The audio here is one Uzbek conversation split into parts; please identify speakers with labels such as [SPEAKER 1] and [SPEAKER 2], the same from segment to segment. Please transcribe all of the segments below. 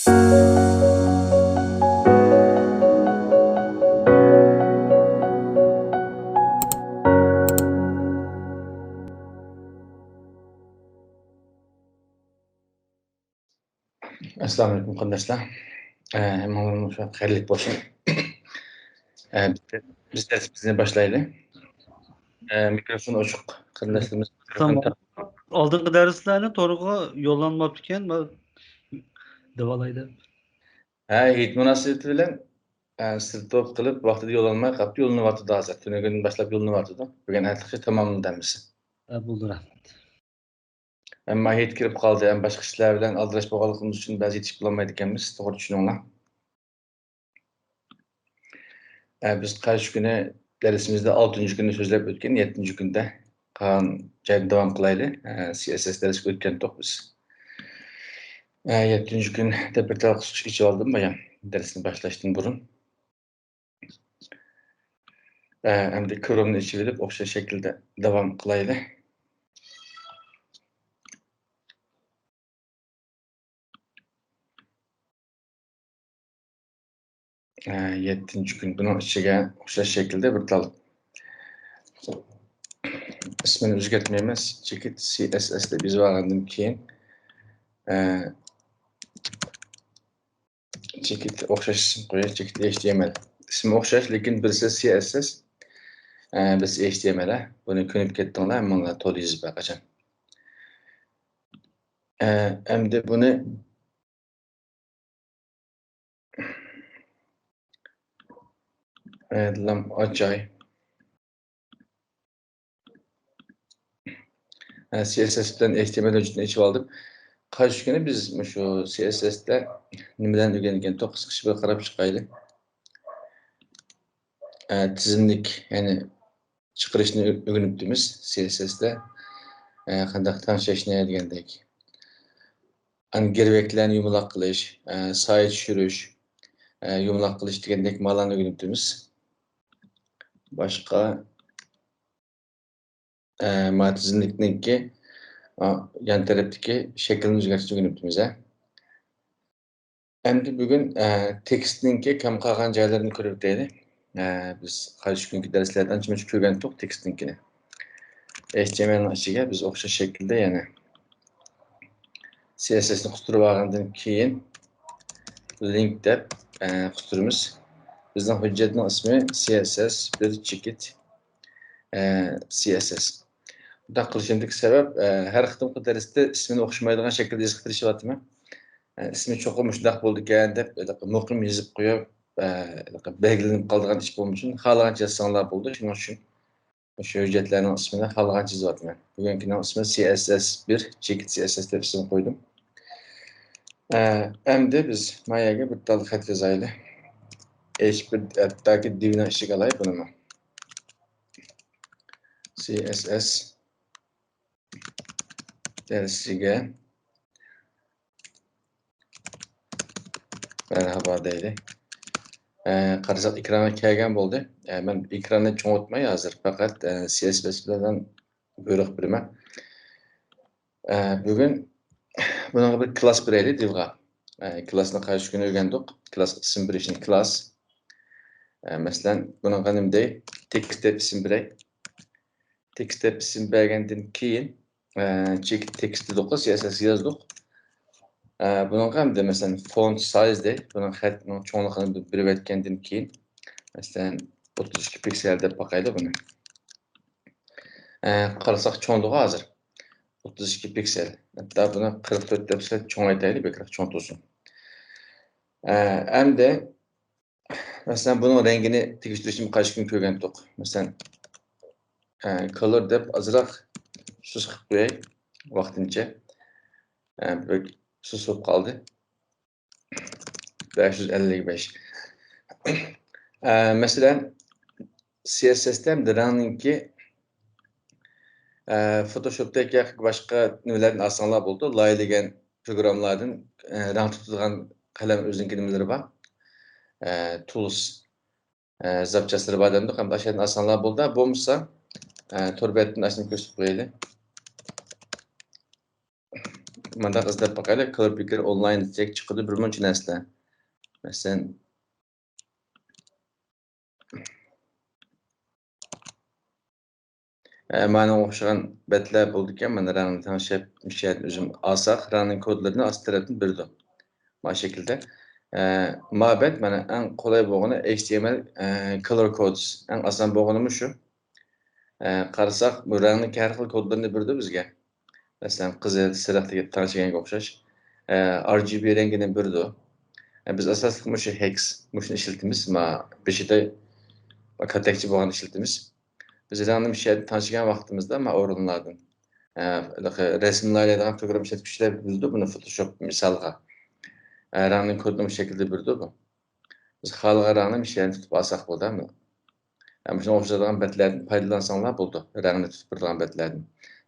[SPEAKER 1] Assalamu alaikum qardoshlar. Hammamiz xayrli bo'lsin. Biz darsimizni boshlaylik. Mikrofon ochiq. Qardoshlarimiz
[SPEAKER 2] Tamam. Aldığın derslerini toruğa yollanmapken devalaydı.
[SPEAKER 1] hit munosabati bilan sirtof qilib vaqtida yo'llanmay qolibdi. Yo'llanayotdi hozir. Tunugun boshlab yo'llanayotdi. Bugun aytliqcha tamomlandamiz.
[SPEAKER 2] Buldu rahmet.
[SPEAKER 1] Ammo hit kirib qoldi. Ham boshqa ishlar bilan aldirash bo'lganligimiz uchun ba'zi yetishib bo'lmaydi ekanmiz. To'g'ri tushuninglar. Biz qarshi kuni darsimizda 6-kunni so'zlab o'tgan, 7-kunda qolgan joyda davom qilaylik. CSS darsiga o'tgandik biz. 7-kunda bir tal qisqa ichib oldim bayon darsni boshlashdan burun. Endi Chrome'ni ichib olib o'xshash shaklda davom qilaylik. 7-kun buning ichiga o'xshash shaklda bir tal ismini o'zgartmaymiz. Chekit CSS deb yozib olgandan keyin chekit o'xshash ism qo'yib, chekit HTML. Ismi o'xshash, lekin birisi CSS, birisi HTML. Buni ko'nib ketdinglar, menga to'g'ri yozib berqachon. Endi buni lam ochay. CSS bilan HTML uchun ichib oldim. Qarshi kuni biz shu CSS'da nimadan o'rgangan to'qqiz qisqa qarab chiqaylik. Tizimlik, ya'ni chiqarishni o'rganibmiz CSS'da. Qanday tanishishni degandek. Gerveklarni yumaloq qilish, sayt tushirish, yumaloq qilish degandek ma'nolarni o'rganibmiz. Boshqa tizimlikniki yan tarafdagi shaklni o'zgartirishni o'rganibmiz. Endi bugun tekstninki kam qolgan joylarini ko'rib o'taylik. Biz qarshi kungi darslarda ancha-muncha ko'rgandik tekstninkini. HTMLning ichiga biz o'xshash shaklda yana CSS'ni qistirib olgandan keyin link deb qistiramiz. Bizning hujjatning ismi CSS bir chekit CSS. Bunday qilishimdagi sabab har qitimqi darsda ismini o'xshamaydigan shaklda yozib qilishyapman. İsmi cho'qim shunday bo'ldi ekan deb muqim yozib qo'yib, belgilanib qolgan ish bo'lmoq uchun xohlagancha yozsanglar bo'ldi. Shuning uchun o'sha hujjatlarning ismini xohlagancha yozyapman. Bugungining ismi CSS1 chekit CSS deb ism qo'ydim. Endi biz mayaga bir tal xat yozaylik. H1'dagi divni ichiga olay buni. CSS darsiga merhaba deylik. Qarasak ekranga kelgan bo'ldi. Men ekranni cho'ng'itmay hozir faqat CSS bilan buyruq beraman. Bugun bunga bir klass beraylik divga. Klassni qarshi kuni o'rgandik. Klass ism berishni klass. Masalan, bunga nima dey? Text deb ism beray. Text deb ism bergandan keyin chekit tekstni o'qib CSS yozdik. Bunun ham da mesela font size de bunun xatning cho'ngligini berib aytgandan keyin masalan 32 piksel deb bakaylik buni. Qarasak cho'ngligi hozir 32 piksel. Hatta buni 44 deb cho'ngaytaylik, bekroq cho'ng bo'lsin. Endi masalan bunun rengini tegishtirishni qarshi kun ko'rgandik. Masalan color deb azroq sus qilib qo'yay vaqtincha. Susib qoldi. 555. Mesela CSS'den rangninki Photoshop'taki başqa nimalarni alsanglar bo'ldi. Lay degan programlardan rang tutadigan qalam o'zining nimalari bor. Tools zapchaslari bor endi, ham ashani alsanglar bo'ldi. Bo'lmasa to'rbetni ashni ko'rsatib qo'yaylik. Manda izlep bakayla Color Picker online diyecek çıkıdı bir munç nesle. Mesela mana o'xshagan betler bo'ldi-ekan, mana rangni tanishib, o'zim olsak, rangning kodlarini ost tarafdan berdi. Mana şekilde. Mabet mana eng qulay bo'lgani HTML color codes. Eng oson bo'lgani shu. Qarasak, bu rangning har xil kodlarini berdi bizga. Masalan, qizil, sariq degan tanishganga o'xshash. RGB rangini berdi. Biz asosli shu hex, shuni ishlatamiz. Ma beshida katakchi bo'lgan ishlatamiz. Biz rangni tanışgan vaqtimizda ma o'rinlardan resimlardan program işletmişler bildi bunu Photoshop misalga. Rangning kodunu bu şekilde bildi bu. Biz xalqa rangni mishani tutib olsak bo'ladimi? Shunga o'xshagan betlardan foydalansanlar bo'ldi. Rangni tutib turgan betlardan.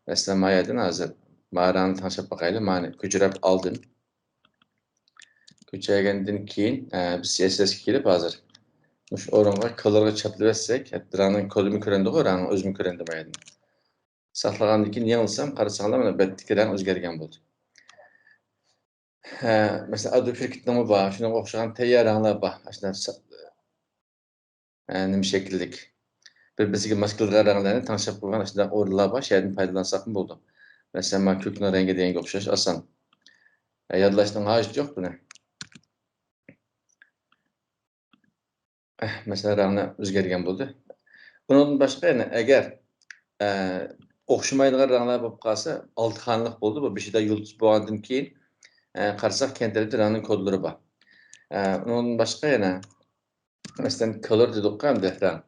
[SPEAKER 1] Masalan, mayadan hozir ma rangni tanishib boqayli. Mani ko'chirib oldim. Ko'chirgandan keyin biz CSS ga kelib hozir shu o'ringa colorga chaplab etsak, rangning kodini ko'rindi-ku, rangni o'zim ko'rindi mayadan. Saqlagandan keyin yangilsam, qarasanglar mana betdagi rang o'zgargan bo'ldi. Mesela Adobe şirketinde var, şuna o'xshagan tayyor ranglar bor. Shunaqa nima shekillik. Bir-biriga mos kelgan ranglarni tanishib qo'ygan shunaqa o'rinlar bor, shu yerdan foydalansak bo'ldi. Masalan, men ko'kni rangi deganga o'xshash oson. Yodlashning hojati yo'q buni. Mesela rangni o'zgargan bo'ldi. Bundan boshqa yana agar o'xshamaydigan ranglar bo'lib qolsa, 6 xonalik bo'ldi. Bu beshida yulduz bo'lgandan keyin qarasak kentirib rangning kodlari bor. Bundan boshqa yana masalan color dedik hamda rang.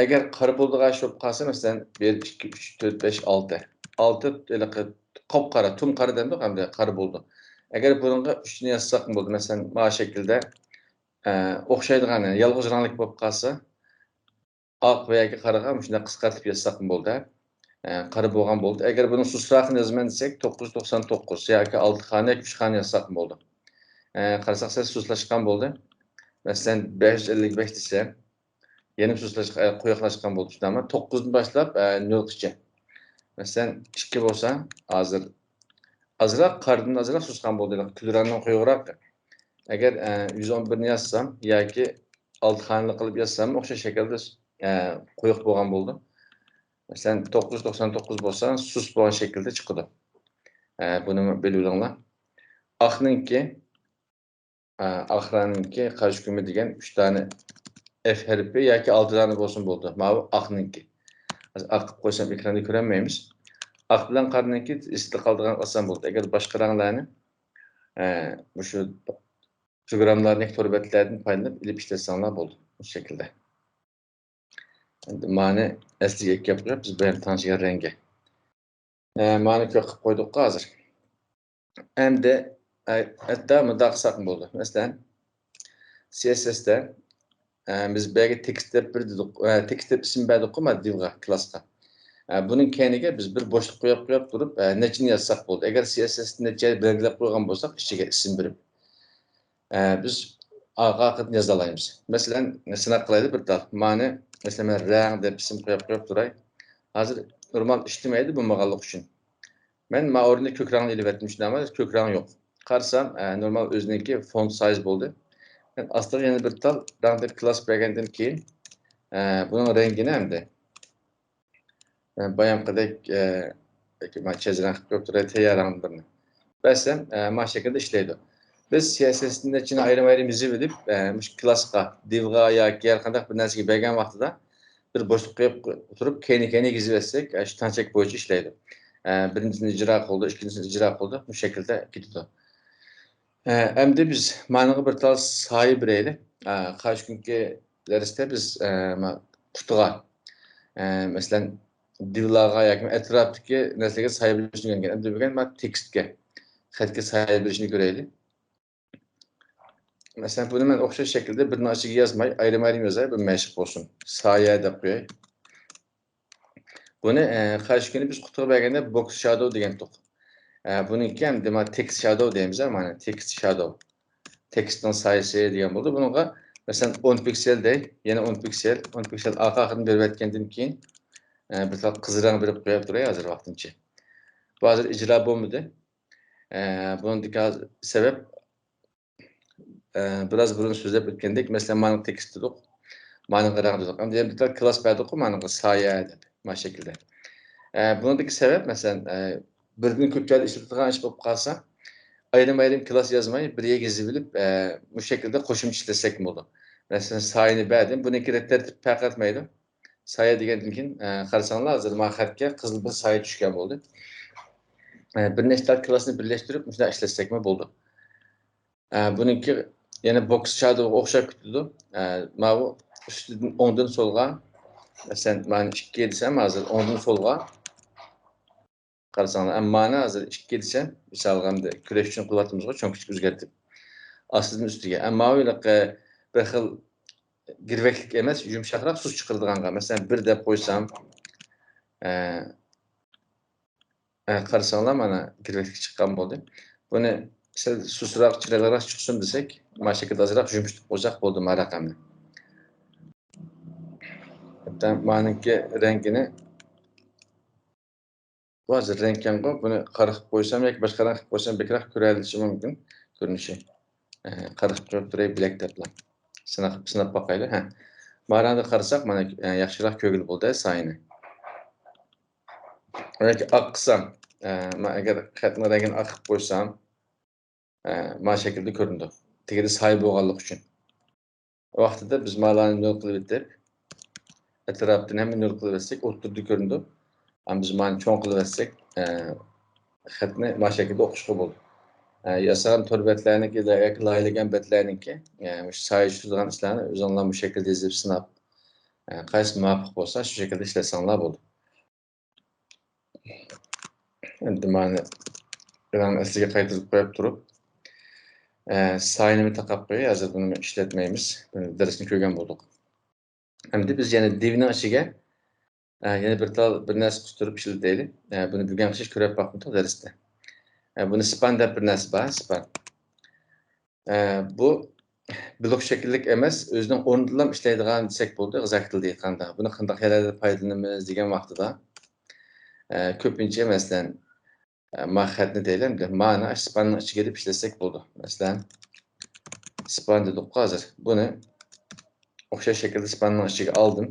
[SPEAKER 1] Agar qora bo'ldigan shu qolsa masalan 1 2 3 4 5 6. 6 qop qora, tum qora dedik hamda qora bo'ldi. Agar bunga 3 ni yazsak bo'ldi. Masalan, mana şekilde o'xshaydigan yolg'iz ranglik bo'lib qolsa, oq va yoki qaraga shunday qisqartib yazsak bo'ldi. Qara bo'lgan bo'ldi. Agar buni susroqni yozaman desak 999 yoki 6 xona, 3 xona yazsak bo'ldi. Qarasak suslashgan bo'ldi. Masalan 555 desam, yeni qo'yoqlashgan bo'ldi shundami? 9 dan boshlab 0 gacha. Masalan 2 bo'lsa, hozir azroq qardan azroq susgan bo'ldi. Kulrandan qo'yroq. Agar 111 ni yazsam yoki 6 xonali qilib yazsam, o'xshash shaklda qo'yiq bo'lgan bo'ldi. Masalan 999 bo'lsa, sus bo'lgan shaklda chiqadi. Buni bilinglar. Oqninki Ahranınki qarshi kumi degan 3 tane F harfi yoki 6 tane bo'lsin bo'ldi. Mana bu oqninki. Oq qilib qo'ysam ekranda ko'rolmaymiz. Oq bilan qorninki esda qoldigan oson bo'ldi. Agar boshqa ranglarni shu programlarni to'rbatlardan foydalanib ilib ishlatsanlar bo'ldi. Bu shaklda. Endi mani asliga kelib qo'yib biz bilan tanishgan rangi. Mani ko'p qilib qo'ydik hozir. Endi hatta mundaq qilsak bo'ldi. Masalan, CSS'da biz belki tekstde bir dedik, tekstde isim berdik ama divga, klaska. Bunun keyiniga biz bir boşluk qo'yib turib, nechini yazsak bo'ldi. Agar CSS'ni necha belgilab qo'ygan bo'lsak, ichiga isim berib biz aqaqatni yoza olamiz. Masalan, sinab qilaylik bir tal. Mani masalan rang deb isim qo'yib turay. Hozir normal ishlaymaydi bu maqallik uchun. Men ma o'rnida ko'k rangni ilib etmişdim ama ko'k rang yo'q. Qarasam, normal o'ziniki font size bo'ldi. Men aslida yana bir tal rang deb klass bergandan keyin bunun rangini hamda bayamqidek ma chizrang qilib turay tayyor rang birini. Bəsəm, ma şəkildə işləyir. Biz CSS-nin içine ayrım izah edip, klaska, divga yoki hər qandaq bir narsaga bergan vaqtida bir boşluq qo'yib turib, keyin gizib etsek, shu tanchak bo'yicha ishlaydi. Birincisini icra qildi, ikkinchisini icra qildi. Bu şekilde ketdi. Endi biz managa bir tal sayı bireyli. Qarshi kunki darsda biz qutiga, masalan, divlarga yoki atrofdagi narsaga sayı berishni o'rgangan. Endi bugun men tekstga, xatga sayı berishni ko'raylik. Mesela bunu ben o'xshash şekilde bir narsaga yazmay, ayrım yazay, bir mashq bo'lsin. Sayı deb qo'yay. Buni qarshi kuni biz qutiga berganda box shadow degandik. Buniki ham demak text shadow deymiz, mana text shadow. Textning sayısı degan bo'ldi. Bunga masalan 10 piksel dey, yana 10 piksel oxirida berib aytgandan keyin bir tal qizil rang berib qo'yib turay hozir vaqtincha. Bu hozir ijro bo'lmadi. Bunun sebep biraz burun sözlep ötkendik. Mesela manı tekst dedik. Manı qıraq dedik. Ama diyelim bir klas berdik, manı saya dep. Ma şekilde. Bunun sebep mesela birden köpçeli işletilgan iş bolup kalsa ayrım klas yazmayı bir yere bilip bu şekilde koşum işlesek mi oldu? Mesela sayını verdim. Bunu iki tertip fark etmeydim. Saya degandan keyin qarasanlar hozir mahakka qizil bir saya tushgan bo'ldi. Bir nechta klassni birlashtirib shunday ishlatsak-mi bo'ldi. Buniki yana boks shadowga o'xshab ketdi. Mana bu ustidan o'ngdan so'lga masalan mana 2 desam hozir o'ngdan so'lga qarasanlar, mana hozir 2 desam misol hamda kurash uchun qilyapmizga cho'ng kichik o'zgartib ostidan ustiga. Mana bu bir xil girveklik emas, yumshoqroq sus chiqaradigan. Masalan 1 deb qo'ysam qarasanlar mana girveklik chiqqan bo'ldi. Buni sal susroq, chiroqroq chiqsin desak, mana shu yerda ozroq yumshatib qo'ysak bo'ldi mana raqamni. Hatta maniki rangini hozir rangga buni qara qilib qo'ysam yoki boshqa rang qilib qo'ysam bekroq ko'rilishi mumkin ko'rinishi. Qara qilib qo'yib turay bilak deblar. Sinab boqaylik. Mana da qarasak mana yaxshiroq ko'gil bo'ldi sayini. Yoki oq qilsam, men agar xatni rangini oq qilib qo'ysam, mana şekilde ko'rindi. Tegida say bo'lganlik uchun. O vaqtida biz malani nol qilib etib, atrofdan ham nol qilib etsak, o'tirdi ko'rindi. Ama biz mana cho'ng qilib etsak, xatni mana şekilde o'qishga bo'ldi. Yasagan to'r betlarniki yoki laylagan betlarniki, shu say tutadigan ishlarni o'zinglar bu şekilde yozib sinab, qaysi muvofiq bo'lsa, shu şekilde ishlasanglar bo'ldi. Endi mana asliga qaytarib qo'yib turib, sayını taqab qo'yay, hozir buni ishlatmaymiz. Darsni ko'rgan bo'ldik. Endi biz yana divning ichiga yana bir narsa qistirib ishlataylik. Buni bilgan kishi ko'rib boqmoqda darsda. Buni span deb bir narsa bor, span. Bu blok şekillik emas, o'zining o'rnidan ham ishlaydigan desak bo'ldi, g'izak tilida aytganda. Buni qanday yerlarda foydalanamiz degan vaqtida ko'pincha masalan mahiyatni deylik, mana spanning ichiga deb ishlasak bo'ldi. Masalan, span dedik hozir. Buni o'xshash shaklda spanning ichiga oldim.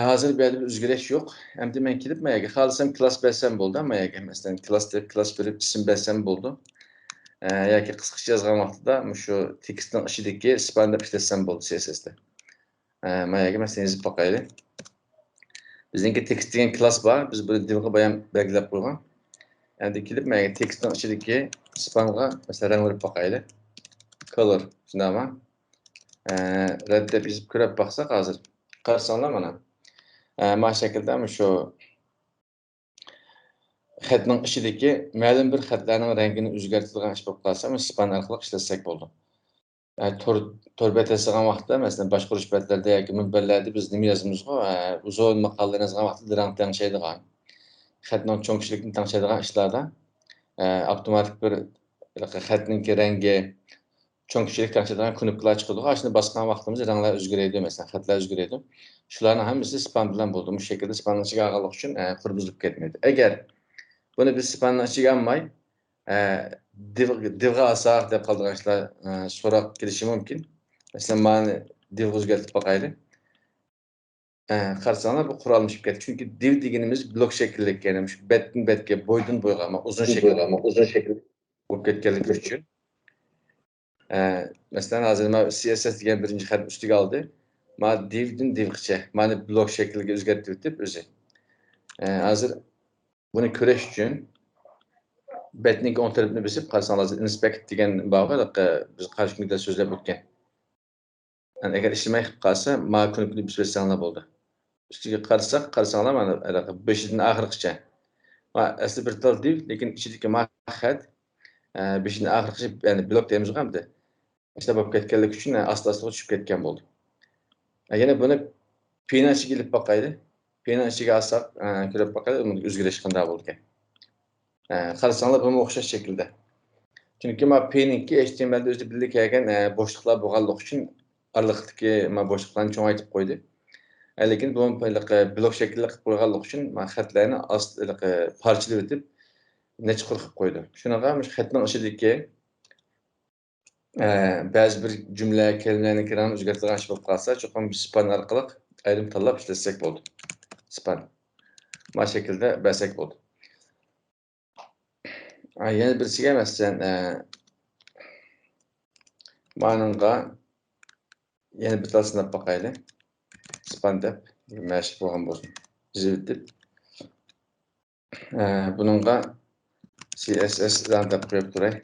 [SPEAKER 1] Hozir bu yerda bir o'zgarish yo'q. Endi men kelib mayaga xohlasam klass bersam bo'ldi, mayaga masalan klass deb klass berib ism bersam bo'ldi. Yoki qisqacha yozgan vaqtida shu tekstning ichidagi span deb ishlatsam bo'ldi CSS'da. Mayaga masalan yozib boqaylik. Bizningki tekst degan klass bor. Biz buni divga bayon belgilab qo'ygan. Endi kelib mayaga tekstning ichidagi spanga masalan rang berib boqaylik. Color shundaymi? Red deb yozib ko'rib boqsak hozir qarasanlar mana. Mana şekilde şu xatning ichidagi ma'lum bir xatlarning rangini o'zgartiradigan ish bo'lib qolsa, span orqali ishlatsak bo'ldi. Tor bet yozgan vaqtda, masalan, boshqarish betlarida yoki munbarlarda biz nima yozamiz-ku, uzun maqolalar yozgan vaqtda rang tengshaydigan, xatning cho'ngchilikni tengshaydigan ishlarda avtomatik bir xatning rangi cho'ngchilik tengshaydigan knopkalar chiqadi. Shuni bosgan vaqtimizda ranglar o'zgaradi, masalan, xatlar o'zgaradi. Shularning hammasi span bilan bo'ldi. Bu shaklda spanning ichiga olganlik uchun qurbuzib ketmaydi. Agar buni biz spanning ichiga olmay divga olsak deb qoldigan ishlar so'roq kelishi mumkin. Masalan, mani divga o'zgartirib boqaylik. Qarasanlar bu qurolmashib ketdi. Chunki div deganimiz blok shaklli, ya'ni shu betdan betga, bo'ydan bo'yga, uzun shakl bo'lib ketganligi uchun. Masalan, hozir men CSS degan birinchi xat ustiga oldi. Men divdan divgacha, mani blok shakliga o'zgartirib deb o'zi. Hozir buni ko'rish uchun betning o'ng tarafini besib qarasangiz inspect degan bog'i biz qarshi kunda so'zlab o'tgan. Yani agar ishlamay qolsa, ma knopkani besib bersangiz bo'ldi. Ustiga qarasangiz mana 5dan oxirigacha. Va asli bir tal div, lekin ichidagi mahiyat 5dan oxirigacha, ya'ni blok deymiz hamda. İşte bo'lib ketganligi uchun asta-asta tushib ketgan bo'ldi. Yana buni pena ichiga ilib boqaylik. Pena ichiga olsak, ko'rib boqaylik, uni o'zgarish qanday bo'ldi ekan. Qarasanlar bu o'xshash shaklda. Chunki men P2 HTML'da o'zi birga kelgan bo'shliqlar bo'lganligi uchun araliqdagi men bo'shliqlarni cho'ngaytib qo'ydi. Lekin bu blok shaklida qilib qo'yganligi uchun men xatlarni parchalab etib necha qilib qo'ydi. Shunaqa xatning ichidagi ba'zi bir cümle kelimelerni kiranı o'zgartirgan ish bo'lib qolsa, cho'qim span orqali ayrim tanlab ishlatsak bo'ldi. Span. Mana şekilde bersak bo'ldi. Yana birisiga masalan, manınğa yana bitasini bakaylı. Span deb mashq bo'lgan bo'lsin. Zivit deb. Bununla CSS dan deb qo'yib turay.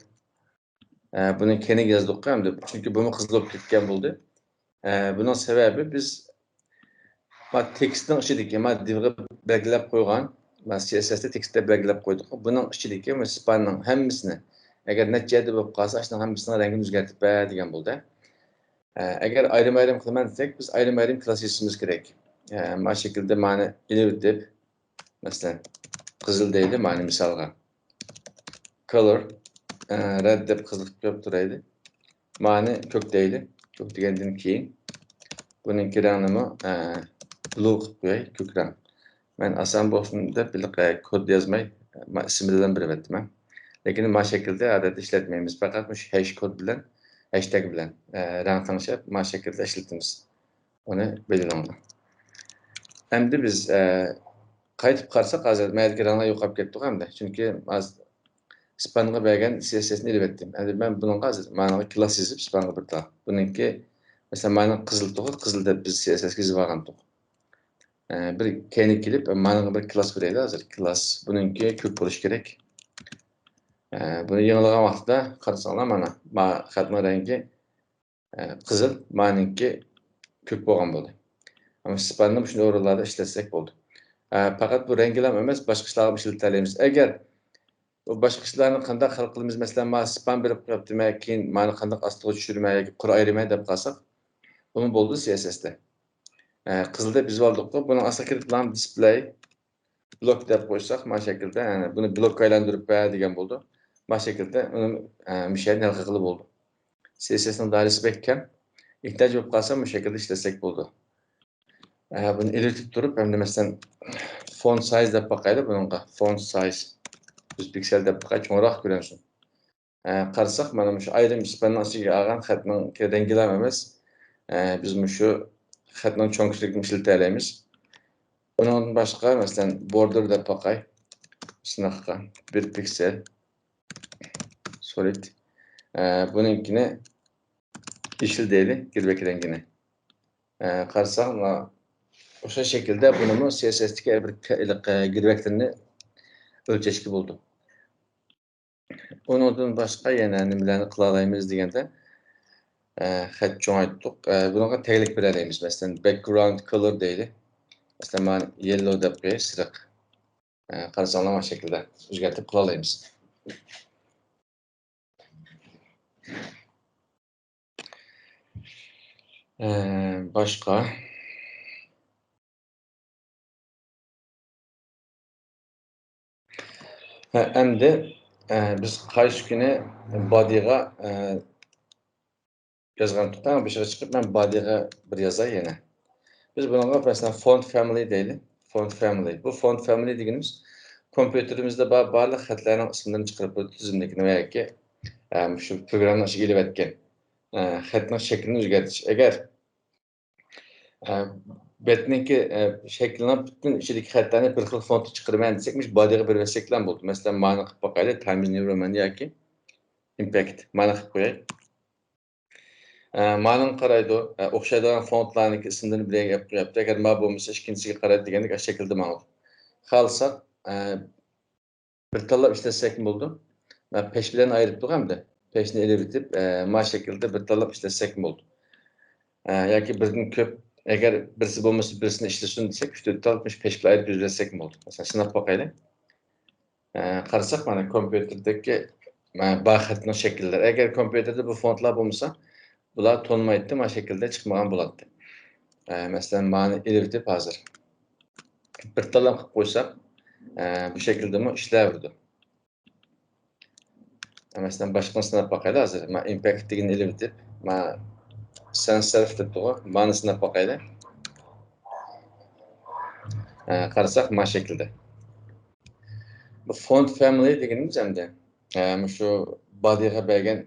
[SPEAKER 1] Bunu kendi yazdık hamda çünkü bunu kızılıp ketken buldu. Bunun sebebi biz tekstin içindeki divga belgilep koygan, CSS'de tekstde belgilep koyduk. Bunun içindeki spanның hemmisini eğer neticede bo'lib qolsa, şunun hemmisinin rengini o'zgartib degan bo'ldi. Eğer ayrım qilman desek, biz ayrım klass yazishimiz kerak. Mana şekilde mani init deb, masalan, qizil deydi, mani misalga. Color red deb qizil ko'p turaydi. Mani ko'k deydi. Ko'k degandan keyin buning rangini blue qilib qo'yay, ko'k rang. Men asan bo'lsin deb kod yozmay, ismi bilan beribman. Lekin mana şekilde odatda ishlatmaymiz. Faqat shu hash kod bilan, hashtag bilan rang tanishib, mana şekilde ishlatamiz. Onu belirlaymiz. Endi biz qaytib qarasak, hozir mayli ranglar yo'qolib ketdi hamda. Chunki spanға bergen CSS'ni ilib ettim. Yani ben bunun managa class yazıp spanға bir daha. Bununki mesela mana qizil to'g'ri, qizil deb biz CSS'ga yazib olgan to'g'ri. Bir keyni kelib managa bir class beraylik hozir. Class bununki ko'k bo'lish kerak. Buni yangilagan vaqtda qarasanglar mana xatning rengi qizil, maniki ko'k bo'lgan bo'ldi. Ama spanni shunday o'rinlarda ishlatsak bo'ldi. Faqat bu ranglar emas, boshqa ishlarga ishlatalaymiz. Agar başqa ishlarni qanday hal qilamiz? Masalan, men span berib qo'yibdim, keyin meni qanday ostiga tushirmay yoki qura ayirmay deb qolsak, buni bo'ldi CSS'da. Qizilda biz oldik, buni asli kiritlan display blok deb qo'ysak, mana şekilde, yani buni blokka aylantirib degan bo'ldi. Mana şekilde uni mishayni hal qilib bo'ldi. CSS'ning doirasi bekkan, ehtiyoj bo'lib qolsa, bu şekilde ishlasak bo'ldi. Buni elitib turib, endi masalan font size deb bakaylik bunga. Font size 100 piksel deb cho'ngroq ko'rinsin. Qarasak, mana shu ayrim spanning ichiga olgan xatning ranglar emas. Biz shu xatning cho'nqiligini ishlatalaymiz. Bundan boshqa, masalan, border deb bakay. Shunaqa 1 piksel solid. Bununkini yeşil deylik, girbek rengini. Qarasak, o'sha şekilde bunu CSS'deki bir girbeklerini ölçeşki buldu. Ondan başqa yana nimalarni qila olamiz deganda, xat cho'ngaytdik. Bunga taglik beramiz. Masalan, background color deydi. Masalan, men yellow deb qo'yay, siriq. Qarasanglar mana şekilde o'zgartirib qila olamiz. Başqa endi biz qaysi kuni bodyga yozgan tutan bir şey chiqib, men bodyga bir yozay yana. Biz bunga mesela font family deylik. Font family. Bu font family deganimiz kompüterimizde barliq xatlarning ismini chiqarib tizimlikni va yoki shu programni ichiga ilib etgan xatning shaklini o'zgartirish. Agar betninki shaklini butun ichidagi xatlarni bir xil fontda chiqarman desakmish, bodyga bir versaklar bo'ldi. Masalan, mana qilib boqaylik, Times New Roman yoki Impact mana qilib qo'yay. Ma'lum qaraydi, o'xshaydigan fontlarning ismini birga qo'yapti. Agar ma bo'lmasa ikkinchisiga qaraydi degandek shu shaklda ma'lum. Qalsa bir tanlab ishlasak bo'ldi. Men pesh bilan ayirib turganimda, peshni elitib, ma shaklda bir tanlab ishlasak bo'ldi. Yoki birdan ko'p, agar birisi bo'lmasa birisini ishlasin desak, 3-4 tanlab pesh bilan ayirib yozsak bo'ldi. Masalan, sinab boqaylik. Qarasak mana kompyuterdagi bar xatning shakllari. Agar kompyuterda bu fontlar bo'lmasa, bular to'nmaydi, mana şekilde chiqmagan bo'ladi. Masalan, mani elitib hozir bir tanlab qilib qo'ysak, bu şekilde mi ishlayverdi. Masalan, boshqasini sinab boqaylik hozir. Men impact degan elitib, men sans serif deb to'g'ri, mani sinab boqaylik. Qarasak, mana şekilde. Bu font family deganimiz hamda shu bodyga bergan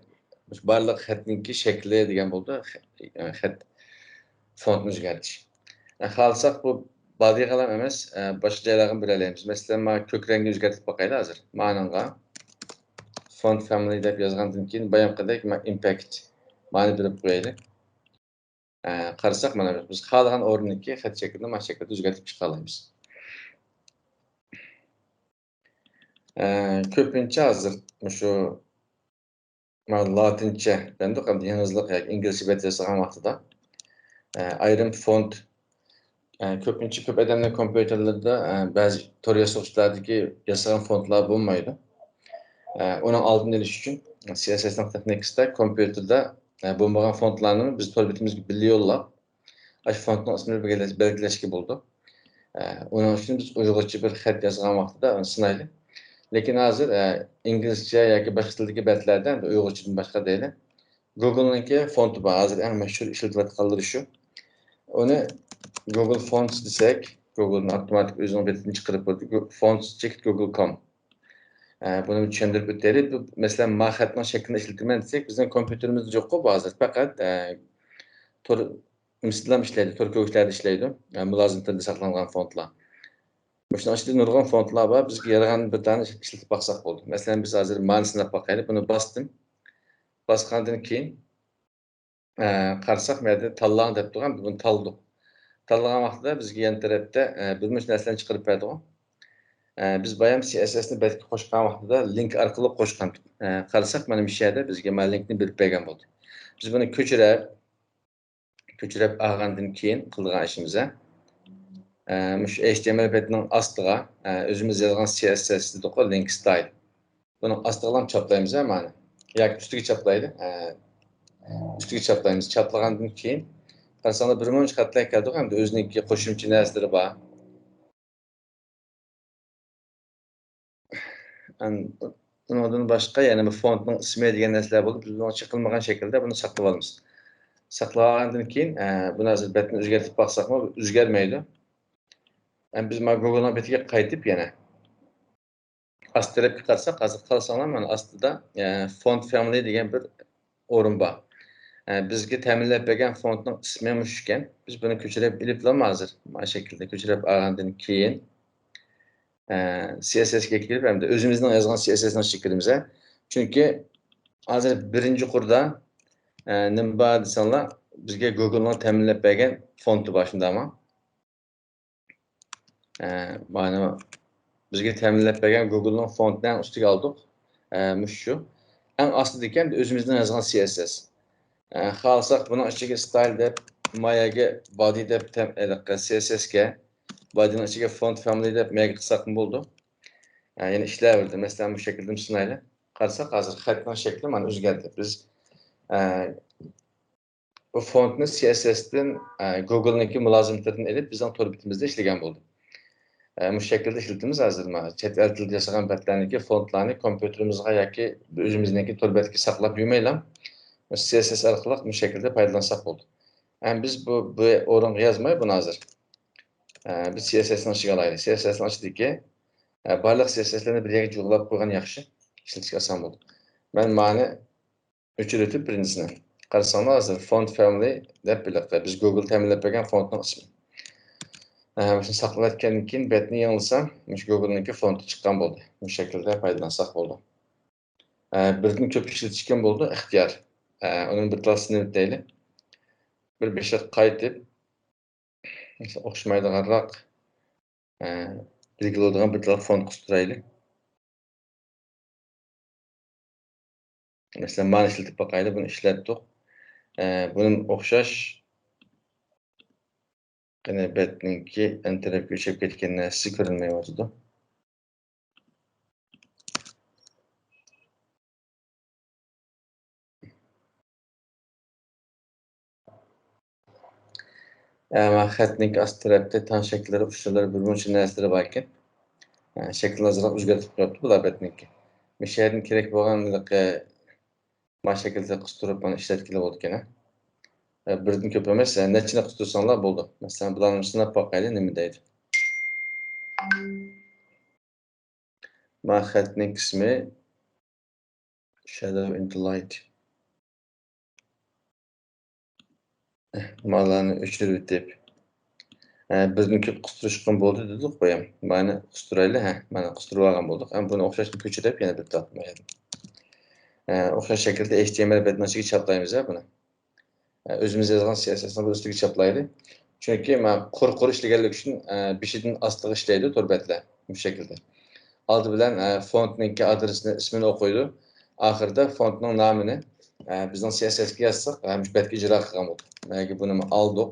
[SPEAKER 1] barliq xatninki shakli degan bo'ldi. Xat fontni o'zgartirish. Xohlasak bu bodyga ham emas, boshqa joylarga beralaymiz. Masalan, men ko'k rangni o'zgartirib boqaylik hozir. Ma'noga font family deb yozgandan keyin bayonqidek impact ma'ni berib qo'yaylik. Qarasak mana biz xohlagan o'rniki xat shaklini mana shaklda o'zgartirib chiqa olamiz. Ko'pincha hozir shu latincha endi qanday yoziliq yoki inglizcha bet yasagan vaqtida ayrim font ko'pincha ko'p odamlar kompyuterlarda ba'zi tor yasovchilardagi yasagan fontlar bo'lmaydi. Onun oldini olish uchun CSS texnikasida kompyuterda bo'lmagan fontlarni biz tor betimizga birga yo'llab, shu fontning ismini belgilashga bo'ldi. Onun uchun biz uyg'urcha bir xat yozgan vaqtida uni sinaylik. Lekin hozir inglizcha yoki boshqa tildagi betlardan uyg'urchadan boshqa deyli. Google'ningki fonti bor. Hozir eng mashhur ishlatayotganlari shu. Uni Google Fonts desak, Google'ning avtomatik o'zining betidan chiqarib qo'ydi. Fonts check google.com. Bunu tushuntirib o'taylik. Masalan, men xatning shaklini ishlataman desak, bizning kompyuterimizda yo'q-ku hozir. Faqat tor mislam ishlaydi, tor ko'klarda ishlaydi. Mulozim tilda saqlangan fontlar. Şuna işte nurg'un fontlar var. Bizga yaragan bir tane ishlatib baqsaq bo'ldi. Masalan, biz hozir ma'nisini baqaylik. Buni bosdim. Bosgandan keyin qarasak, men tanlang deb turgan, buni tanladik. Tanlagan vaqtida bizga yan tarafda bilmish narsani chiqarib berdi. Biz bayam CSS'ni betga qo'shgan vaqtida link orqali qo'shgan. Qarasak, mana bu yerda bizga men linkni berib bergan bo'ldi. Biz buni ko'chirib olgandan keyin qilgan ishimizga HTML betining ostiga o'zimiz yozgan CSS dedik, link style. Buni ostiga ham chaplaymiz mana. Yoki ustiga chaplaydi. Ustiga chaplaymiz. Chaplagandan keyin qarasanglar bir muncha xatlar keldi, hamda o'ziniki qo'shimcha narsalari bor. Bundan boshqa yana bu fontning ismi degan narsalar bo'lib, biz buni chiqilmagan shaklda buni saqlab olamiz. Saqlagandan keyin buni hozir betni o'zgartirib baqsaqmi, o'zgarmaydi. Biz Google'ning betiga qaytib yana ast tarafga qarasak, hozir qarasanglar mana astida font family degan bir o'rin bor. Bizga ta'minlab bergan fontning ismi mush ekan. Biz buni ko'chirib iliblam hozir. Mana shaklda ko'chirib olgandan keyin CSS ga kirib hamda o'zimizning yozgan CSS'ning shaklimize. Chunki hozir birinchi qurda nima bor desanglar, bizga Google'ning ta'minlab bergan fonti bor shundami? Mana bizga ta'minlab bergan Google'ning fontidan ustiga oldik. Mush shu. Eng ostida ekan o'zimizning yozgan CSS. Xohlasak buni ichiga style deb, mayaga body deb CSS ga, bodyning ichiga font family deb mayaga qilsak bo'ldi. Ya'ni ishlayverdi. Masalan, bu shaklda sinaylik. Qarasak hozir xatning shakli mana o'zgardi. Biz bu fontni CSS'dan Google'ningki mulozimatidan olib, bizning tor bitimizda ishlagan bo'ldi. Bu shaklda ishlatamiz hozir mana chet el tilida yasagan betlarniki fontlarni kompyuterimizga yoki o'zimizniki tor betga saqlab yurmaylam. CSS orqali bu shaklda foydalansak bo'ldi. Biz bu o'ringa yozmay buni hozir. Biz CSS'ni ichiga olaylik. CSS'ni ichidagi barliq CSS'larni bir yerga jo'g'lab qo'ygan yaxshi. Ishlatishga oson bo'ldi. Men ma'ni o'chirib birinchisini. Qarasanglar hozir font family deb biladi. Biz Google ta'minlab bergan fontning ismi. Shuni saqlab etgandan keyin betni yanılsam, Google'ningki fonti chiqqan bo'ldi. Bu shaklda foydalansak bo'ldi. Birni ko'p ishlatishgan bo'ldi, ixtiyor. Onun bir klasını biteyli. Bir beşe qaytib, o'xshamaydiganroq belgiladigan bir font qistirayli. Mesela mana ishlatib boqaylik, buni ishlatdik. Bunun o'xshash qana betninki tarafga o'chib ketgan narsasi ko'rinmayapti. Xatning ast tarafda tan shakllari, uchlari, bir muncha narsalar bor ekan. Shaklni azroq o'zgartirib qo'yibdi bular betninki. Mishadan kerak bo'lgan mana shaklda qistirib mana ishlatgan bo'ldi ekan. Birdan ko'p emas, nechini qistirsanglar bo'ldi. Masalan, bularni sinab boqaylik nima deydi. Xətning qismi shadow into light. Mallarni o'chirib deb. Bizniki qustirishqan bo'ldi dedik qo'yam. Mana qustirayli, mana qustirib olgan bo'ldik. Ham buni o'xshashni ko'chirib yana bitta atmaydi. O'xshash shaklda HTML betnasiga chaplaymiz buni. O'zimiz yozgan CSS'ni bu ustiga chaplaydi. Chunki men qur ishlaganlik uchun beshidan ostiga ishlaydi tor betlar bu shaklda. Oldi bilan fontning adresini, ismini o'qiydi. Oxirida fontning nomini bizning CSS'ga yozsak, mush betga ijro qilgan bo'ldik. Mana buni oldik.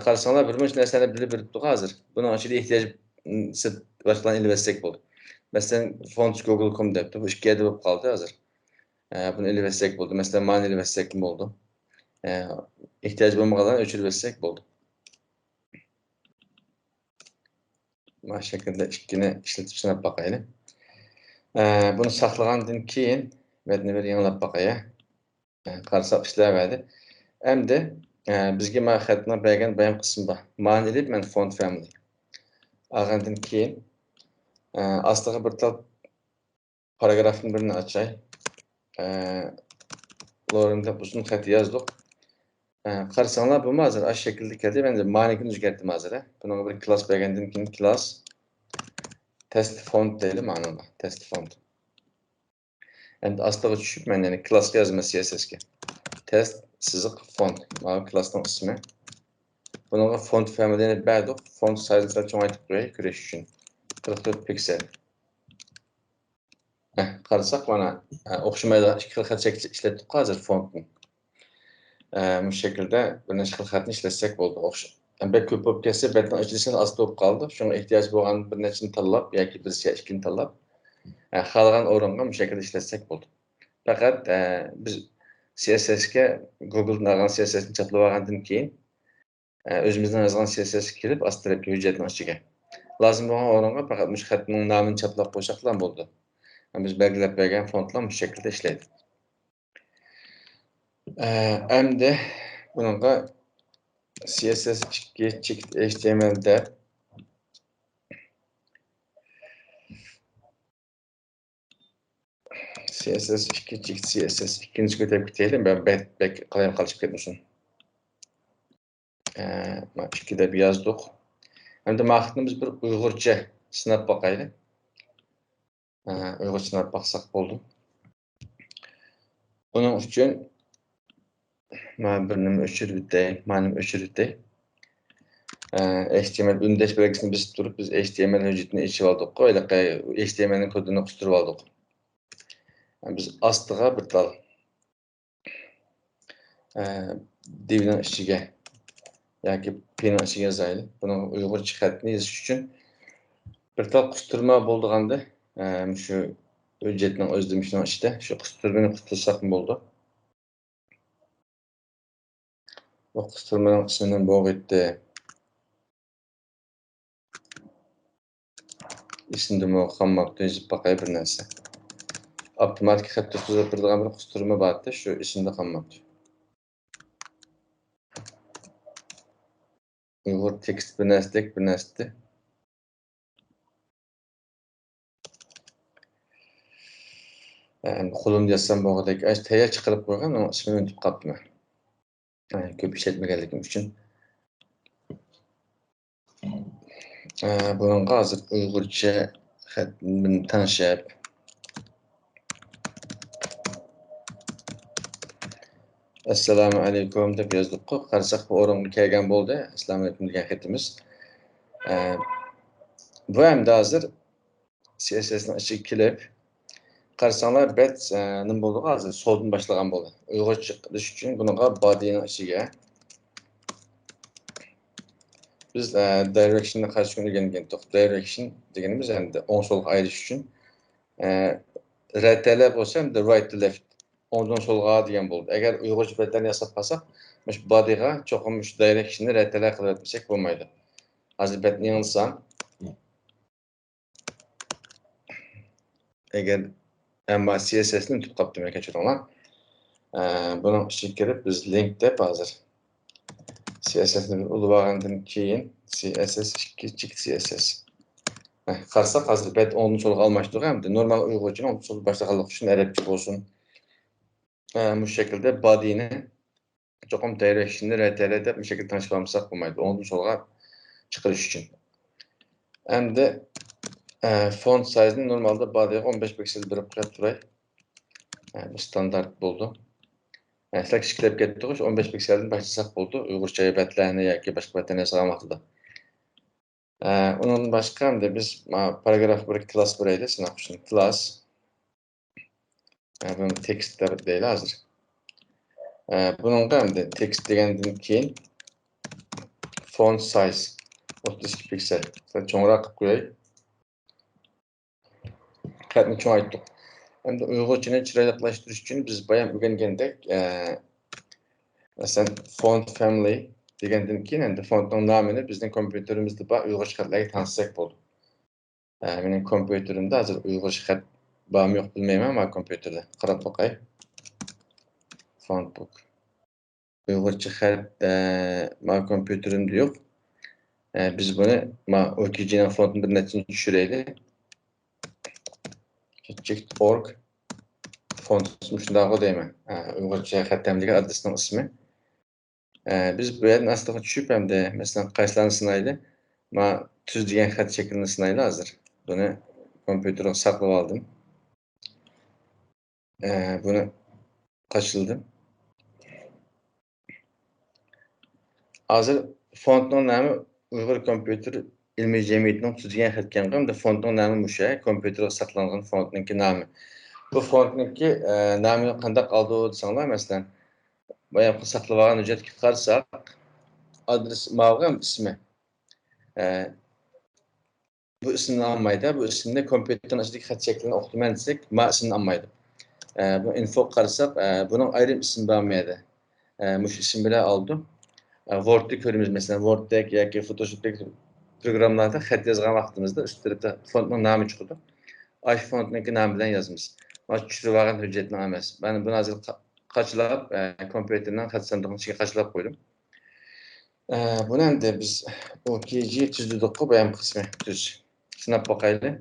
[SPEAKER 1] Qarasanglar bir muncha narsani bilib turibdik hozir. Buning ichida ehtiyoj boshqalarni ilib etsak bo'ldi. Masalan, font google.com debdi. Bu ikki bo'lib qoldi hozir. Buni ilib etsak bo'ldi. Masalan, mani ilib etsak bo'ldi. Ehtiyoj bo'lmaganlarni o'chirib etsak bo'ldi. Mana shu shaklda ikkini ishlatib sinab boqaylik. Buni saqlagandan keyin metni bir yanglab boqay. Qarasak ishlayveradi. Endi bizga mana xatni bergan bayam qismi bor. Mani ilib men font family. Olgandan keyin astiga bir tal paragrafning birini ochay. Lorimda uzun xat yozdik. Qarasanglar bu hozir ash shaklda keldi. Men de manikini o'zgartdim hozir. Bunga bir class bergandan keyin class test font deylik mana test font. Endi astiga tushib men yani class yozma CSS'ga. Test siziq font. Mana classning ismi. Bunga font family'ni berdik. Font size'ini cho'ngaytib qo'yay ko'rish uchun. 44 piksel. Qarasak mana o'xshamaydigan ikki xil xat ishlatdik hozir fontni. Bu şekilde bir neçe xatni ishlatsak bo'ldi. Bek ko'p bo'lib ketsa, betning ochilishini oz bo'lib qoldi. Shunga ehtiyoj bo'lgan bir nechini tanlab yoki birsiga ikkini tanlab, xohlagan o'ringa bu shaklda ishlatsak bo'ldi. Faqat biz CSS'ga Google'dan olgan CSS'ni chaplab olgandan keyin o'zimizdan yozgan CSS kirib, ost tarafga hujjatning ichiga. Lozim bo'lgan o'ringa faqat bu xatning nomini chaplab qo'ysak bo'ldi. Biz belgilab bergan fontlar bu shaklda ishlaydi. Endi bunga CSS2 HTML'de CSS2 CSS ikinci kötep bitelim. Ben bek kalayım kalıp ketmişim. İkide bir yazdık. Hem de maqtımız bir Uygurca sınap bakaydı. Uygurca sınap baksak oldu. Bunun için benim öçürüdey. HTML ündeş belgesini biz durup biz HTML hücretini içip aldık. Öyle HTML'nin kodunu kusturup aldık. Yani biz astığa bir tal divinin içige yoki pinin içige yazaylı. Bunun Uygur xatini yazış için bir tal kusturma bo'lganda şu hücretinin özlemişinin içinde şu kusturmani kustursak mı oldu? O kusturmanın ismini boğ etti. İsimde mi oxanmakta yazıp bakay bir narsa. Avtomatik xatda tuzab turadigan bir qusturma borda, shu isimda qolmoqda. Uyg'ur tekst bir narsa. Qo'limda yozsam bo'g'idek, tayyor chiqarib qo'ygan, ama ismini unutib qolibman. Ko'p ishlatmaganligim uchun. Bunga hozir Uyg'urcha xatni tanishib Assalomu alaykum deb yozdik. Qarasak bu o'ringa kelgan bo'ldi. Assalomu alaykum degan xatimiz. Bu hamda hozir CSS'ning ichiga kirib, qarasanglar bet nima bo'ldi hozir soldan boshlagan bo'ldi. Uyg'urcha qilish uchun bunga body'ning ichiga biz direction'ni qarshi o'rgangan edik. Direction deganimiz endi o'ng so'lga ayirish uchun RTL bo'lsa ham right to left o'ngdan so'lga degan bo'ldi. Agar Uyg'urcha betlarni yasab qolsak, mush body'ga cho'qim mush direction'ni RTL qilib o'tmasak bo'lmaydi. Hozir betni yangilsam agar amma CSS'ni unutib qolibdim kechiringlar. Buning ichiga kirib biz link deb hozir CSS'ni ulug'lagandan keyin CSS2 CSS Qarsak hazır bet onun soluq almaşdıq hem de normal Uygurca'nın onun soluq başlaqanlıq üçün Arapça olsun. Bu şekilde body'ni çoxum direction'ni RTL'de bu şekilde tanışmamsak bulmaydı. Onun soluğa çıkırış için. Hem de font size'ni normalde body'ye 15 piksel bir turay. Bu standart buldu. Sizler kiçiklep ketdik, 15 pikselden başlasak buldu. Uygurca betlerini yoki başqa betlerini yasagan vaqtida. Onun başqa hem de biz paragraf 1 class 1 ile sınaq üçün class bunu text deyil hazır. Bunun hem de text degenden keyin font size 32 piksel. Çoğunraq qo'yay. Xatni çoğaytdık. Hem de Uygurca'nı çıraylıqlaştırış üçün biz bayan öğrengendek mesela font family degenden keyin endi fontning nomini bizning kompyuterimizde bor Uygurcha xatlarga tanitsak bo'ldi. Mening kompyuterimde hozir Uygurcha xat bormi yo'q bilmayman ama kompyuterde. Qarab boqay. Fontbook. Uygurcha xat men kompyuterimde yo'q. Biz bunu OKG'nin fontunu bir neçini tushiraylik. Checked.org font shundoq deyman. Uygurcha xattamligi adresining ismi. Biz bu yerden aslında tushib hamda mesela qaysilarini sinayli. Men tuz degan xat shaklini sinayli hozir. Buni kompyuterga saqlab oldim. Buni qaçıldım. Hozir fontning nomi Uyg'ur kompyuter ilmiy jamiyatining tuzgan xatgan hamda fontning nomi o'sha kompyuterga saqlangan fontning nomi. Bu fontning nomini qanday oldi desanglar masalan boyagi saqlab olgan hujjatga qarasak adres ma'lum ismi. Bu ismini almaydı. Bu ismini kompüterin içindeki xat şeklini oxuman desek, ma ismini almaydı. Bu info qarasak, bunun ayrım ismi bo'lmaydi. Mush isim bilan oldim. Word'da ko'ramiz mesela Word'dagi yoki Photoshop'dagi programlarda xat yozgan vaqtimizda üst tarafda fontning nomi chiqadi. Ay fontning nomi bilan yozamiz. Mana tushirib olgan hujjatni emas. Ben bunu hozir qachilab kompüterdan xat sandig'ining ichiga qachilab qo'ydim. Bunu endi biz OKG tuzdik bayan qismi tuz. Sinab boqayli.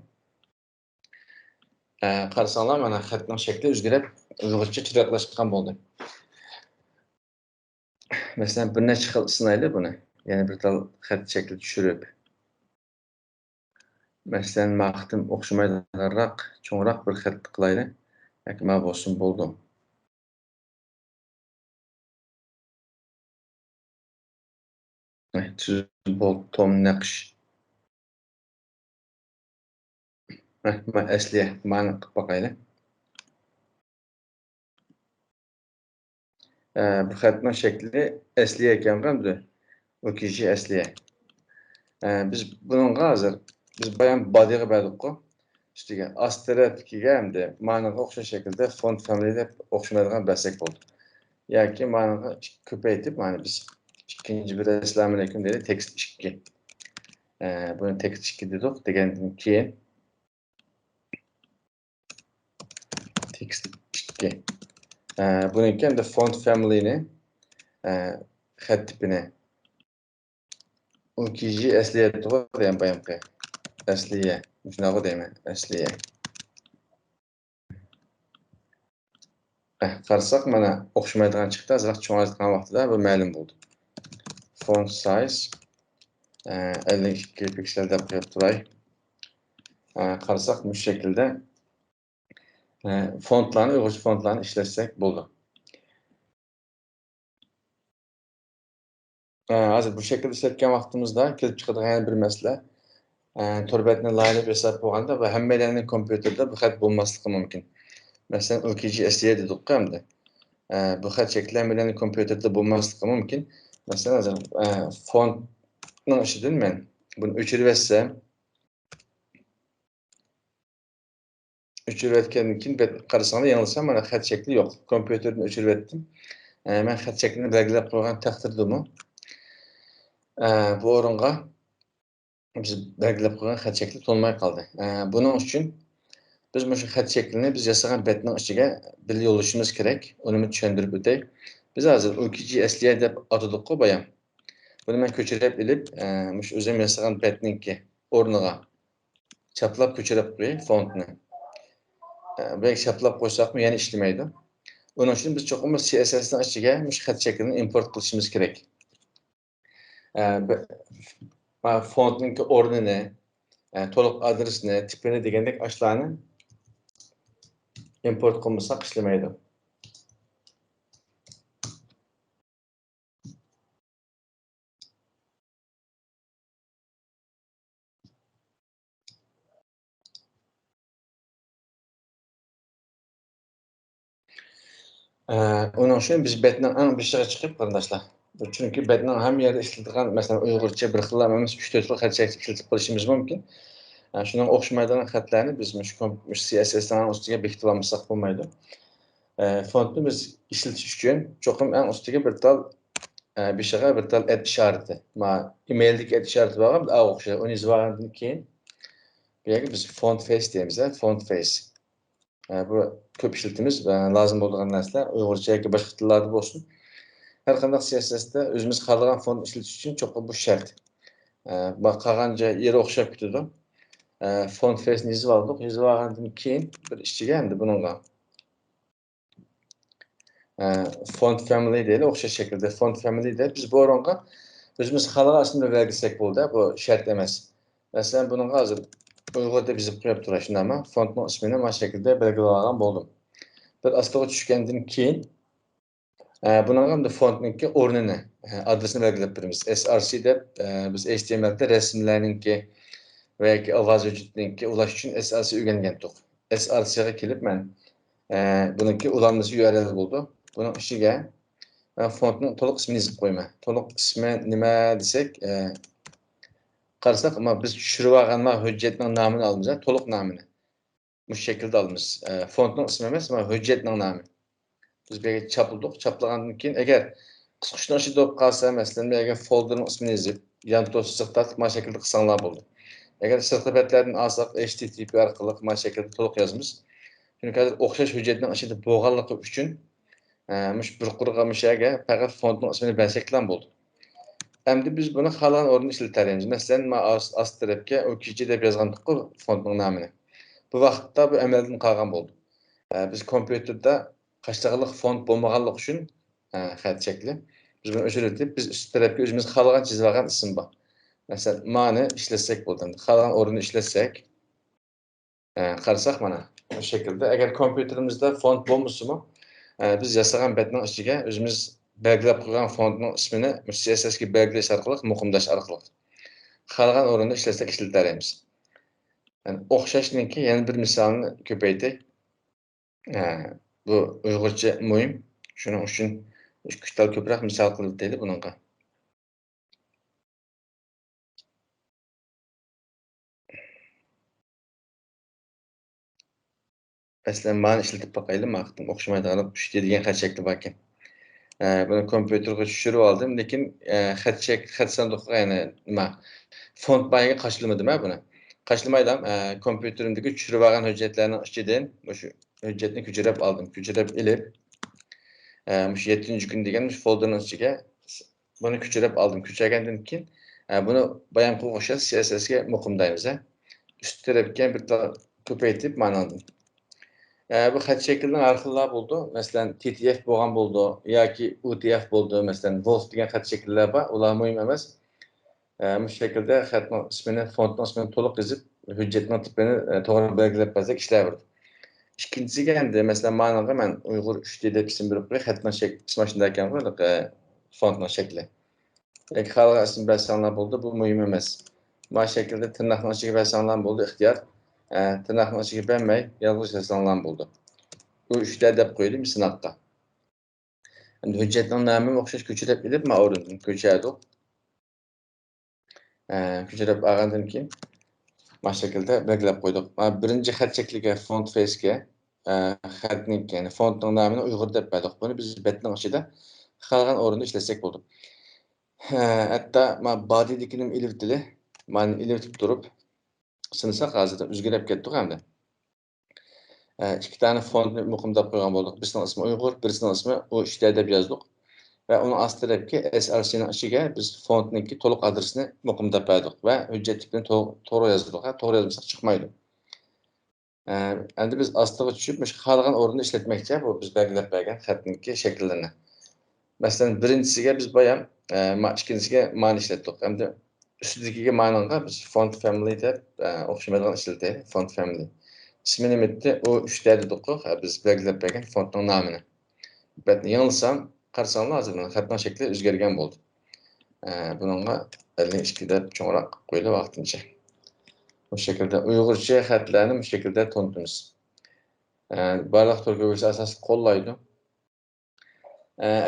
[SPEAKER 1] Qarasanglar mana xatning shakli o'zgarib, Uyg'urcha chiroqlashgan bo'ldi. Mesela bir necha xil sinayli buni. Ya'ni bir tal xat shakli tushirib. Mesela maqtim o'xshamaydiganroq, cho'ngroq bir xat qilayli. Yoki ma bo'lsin bo'ldi. Tuz bo'ldi, tom naqsh. Ma asliya, ma'ni qilib boqayli. Bu xatning shakli asliya ekan hamda OKG asliya. Biz bununla hozir biz bayan body'ga berdik-ku. Üstüge asterotkiga hamda ma'noga o'xshash shaklda font family deb o'xshamaydigan bersak bo'ldi. Yoki ma'noga ko'paytib, mana biz ikkinchi bir assalomu alaykum dedi, text 2. Buni text 2 dedik. Degandan keyin text 2. Buniki hamda font family'ni xat tipini OKG asliya degan bayanqi. Asliya. Shunaqa deyman, asliya. Qarasak mana o'xshamaydigan chiqdi. Azroq cho'ngaytgan vaqtida bu ma'lum bo'ldi. Font size 52 piksel deb qo'yib turay. Qarasak bu şekilde fontlarni, Uyg'urcha fontlarni ishlatsak bo'ldi. Hozir bu şekilde ishlatgan vaqtimizda kelib chiqadigan bir masala to'rbetni laylab yasab bo'lganda va hammalarning kompyuterda bu xat bo'lmasligi mumkin. Masalan, OKG asliya dedik hamda. Bu xat shakli hammalarning kompyuterda bo'lmasligi mumkin. Masalan, hozir fontning ishidan men buni o'chirib etsam, o'chirib etgandan keyin qarasanglar yanılsam mana xat shakli yo'q. Kompyuterni o'chirib etdim. Men xat shaklini belgilab qo'ygan taqdirdami bu o'ringa biz belgilab qo'ygan xat shakli to'lmay qoldi. Buning uchun biz mana shu xat shaklini biz yasagan betning ichiga bir yo'llashimiz kerak. Uni tushuntirib o'tay. Biz hozir OKG asliya deb atadik-ku bayan. Buni men ko'chirib ilib, o'zim yasagan betninki o'rniga çaplab ko'chirib qo'yay fontni. Belki çaplab qo'ysak mı yani işlemeydi. Onun için biz çoxum CSS'dan ichiga xat shaklini import qilishimiz kerak. Fontning o'rnini, to'liq adresini, tipini degandek ashlarni import qilmasak ishlamaydi. Onun için biz betning eng bishiga chiqib qarindoshlar. Chunki betning ham yerda ishlatilgan, masalan, Uyg'urcha bir xil emas, 3-4 xil xat shakli ishlatib qolishimiz mumkin. Shunga o'xshamaydigan xatlarni biz CSS'dan ustiga bekitib olmasak bo'lmaydi. Fontni biz ishlatish uchun cho'qim eng ustiga bir tal bishiga bir tal et isharati. Emaildagi et isharati bor, o'xshaydi. Uni yozgandan keyin bu yerga biz font face deymiz, font face. Bu ko'p ishlatamiz va lozim bo'lgan narsalar Uyg'urcha yoki boshqa tillarda bo'lsin. Har qanday CSS'da o'zimiz xohlagan font ishlatish uchun cho'qim bu shart. Qolgancha yeri o'xshab ketadi. Font face yozib oldik. Yozib olgandan keyin bir ichiga endi buningga font family deydi, o'xshash shaklda font family deydi. Biz bu o'ringa o'zimiz xohlagan ismni belgilasak bo'ldi. Bu shart emas. Masalan, buningga hozir Uyg'ur deb yozib qo'yib turishni ama fontning ismini mana şekilde belgilab olgan bo'ldim. Bir astaga tushgandan keyin buningga fontningki o'rnini, adresini belgilab beramiz. src deb biz HTML'da rasmlarningki va yoki ovoz vujudningki ulash uchun src o'rgangandik. src'ga kelib men buningki ulanması URL bo'ldi. Buning ichiga fontning to'liq ismini yozib qo'yma. To'liq ismi nima desak, qarasak, ama biz tushirib olgan hujjatning nomini olamiz, to'liq nomini. Bu şekilde almış. Fontning ismi emas, ama hujjatning nomi. Biz bir chapladik, chaplagandan keyin agar qisqacha ichida bo'lib qolsa, masalan, agar folderning ismini yozib, yan to'siq tortib mana şekilde qilsanglar bo'ldi. Agar sirtibetlerden alsak, HTTP orqali mana şekilde to'liq yozamiz. Chunki hozir o'xshash hujjatning ichida bo'lganligi uchun bir qurg'a mishaga faqat fontning ismini bersaklan bo'ldi. Endi biz buni xohlagan o'rinda ishlatamiz. Masalan, men ast tarafga OKG deb yozgandik-ku fontning nomini. Bu vaqtda bu amaldan qolgan bo'ldi. Biz kompüterda qaşlığılık font bo'lmaganligi uchun xat shakli biz buni o'chirib, biz üst tarafga o'zimiz xohlagan chizib olgan ism bor. Masalan, mani ishlasak bo'ldi. Xohlagan o'rinda ishlasak, qarasak mana bu shaklda. Agar kompüterimizda font bo'lmasa-mu, biz yasagan betning ichiga o'zimiz belgilab qo'ygan fontning ismini CSS ga belgilash orqali, muqimlash orqali xohlagan o'rinda ishlasak ishlatamiz. Yani o'xshashninki yana bir misolni ko'paytay. Bu Uyg'urcha muhim. Shuning uchun 3 tal ko'proq misol qilib deydi buningga. Masalan, mani ishlatib boqaylik, maqtim o'xshamaydigan 3 degan xat shakli bor ekan. Buni kompüterga tushirib oldim, lekin xat sanduqqa yana nima font bayiga qo'shilmadimi buni? Qo'shilmaydim. Kompüterimdagi tushirib olgan hujjatlarning ichidan o'sha hujjatni ko'chirib oldim. Ko'chirib ilib, shu 7-kun degan folderning ichiga buni ko'chirib oldim. Ko'chirgandan keyin buni bayanqi o'xshash CSS ga muqimlaymiz. Üst tarafga bir ko'paytib ma'nodim. Bu xat shaklining har xillar bo'ldi. Masalan, TTF bo'lgan bo'ldi yoki UTF bo'ldi. Masalan, Wolf degan xat shakllar bor. Ular muhim emas. Bu shaklda xatning ismini, fontning ismini to'liq yozib, hujjatning tipini to'g'ri belgilab bersak ishlayveradi. İkincisiga endi masalan, ma'noga men Uyg'ur 3D deb ism berib qo'yay. Xatning shakli ismi shunday ekan, fontning shakli. Yoki xalqqa ism bersanglar bo'ldi, bu muhim emas. Mana shaklda tirnoqning ichiga bersanglar bo'ldi, ixtiyor. Tırnaqning ichiga bermay, yolg'iz yozsanglar bo'ldi. Bu 3D deb qo'ydim sinoqqa. Endi hujjatning nomini o'xshash ko'chirib ilib, men o'rindan ko'chirdik. Ko'chirib olgandan keyin mana shaklda belgilab qo'ydik. Mana birinchi xat shakliga font face'ga xatning, ya'ni fontning nomini Uyg'ur deb berdik. Buni biz betning ichida xohlagan o'rinda ishlasak bo'ldi. Hatto men body'daginim ilib tili, meni ilib turib sınısa hozirda o'zgarib ketdik hamda. 2 tane fontni muqimlab qo'ygan bo'ldik. Birisining ismi Uyg'ur, birisining ismi u 3D deb yozdik. ve onun ast tarafki src'nin içiga biz fontniki to'liq adresini muqim tapadik ve hujjat tipini to'g'ri yozdik. To'g'ri yozmasak chiqmaydi. Endi biz astiga tushib, xohlagan o'rinda ishlatmoqchi bu biz belgilab bergan xatniki shaklarini. Masalan, birinchisiga biz bayam, ikkinchisiga ma'ni ishlatdik. Endi üstüdekiga ma'noga biz font family deb o'xshamaydigan ishlataylik. Font family. İsmini bitti. O 3 dedik. Biz belgilab bergan fontning nomini. Ben yanılsam qarasanglar hozir mana xatning shakli o'zgargan bo'ldi. Bununla 52 deb cho'ngroq qo'ydi vaqtincha. Bu şekilde Uygurcha xatlarni bu şekilde to'ntimiz. Barliq turkiy asosida qo'llaydi.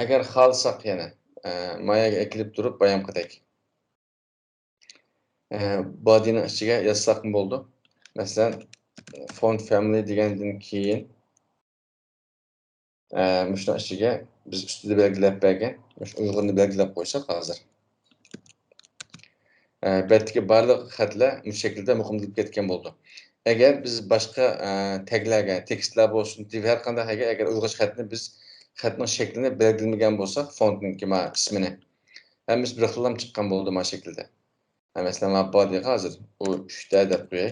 [SPEAKER 1] Agar xohlasak yana mayaga ekilib turib bayam qildik. Body'ni ichiga yozsak bo'ldi. Masalan, font family degandan keyin shuni ichiga biz ustida belgilab bergan, Uyg'urni belgilab qo'ysak hozir. Betdagi barliq xatlar bu shaklda muqimlab ketgan bo'ldi. Agar biz boshqa taglarga, tekstlar bo'lsin, har qanday agar Uyg'urcha xatni biz xatning shaklini belgilamagan bo'lsak, fontning ismini hammasi bir xillam chiqqan bo'ldi mana shaklda. Masalan, body'ga hozir u 3 ta deb qo'yay.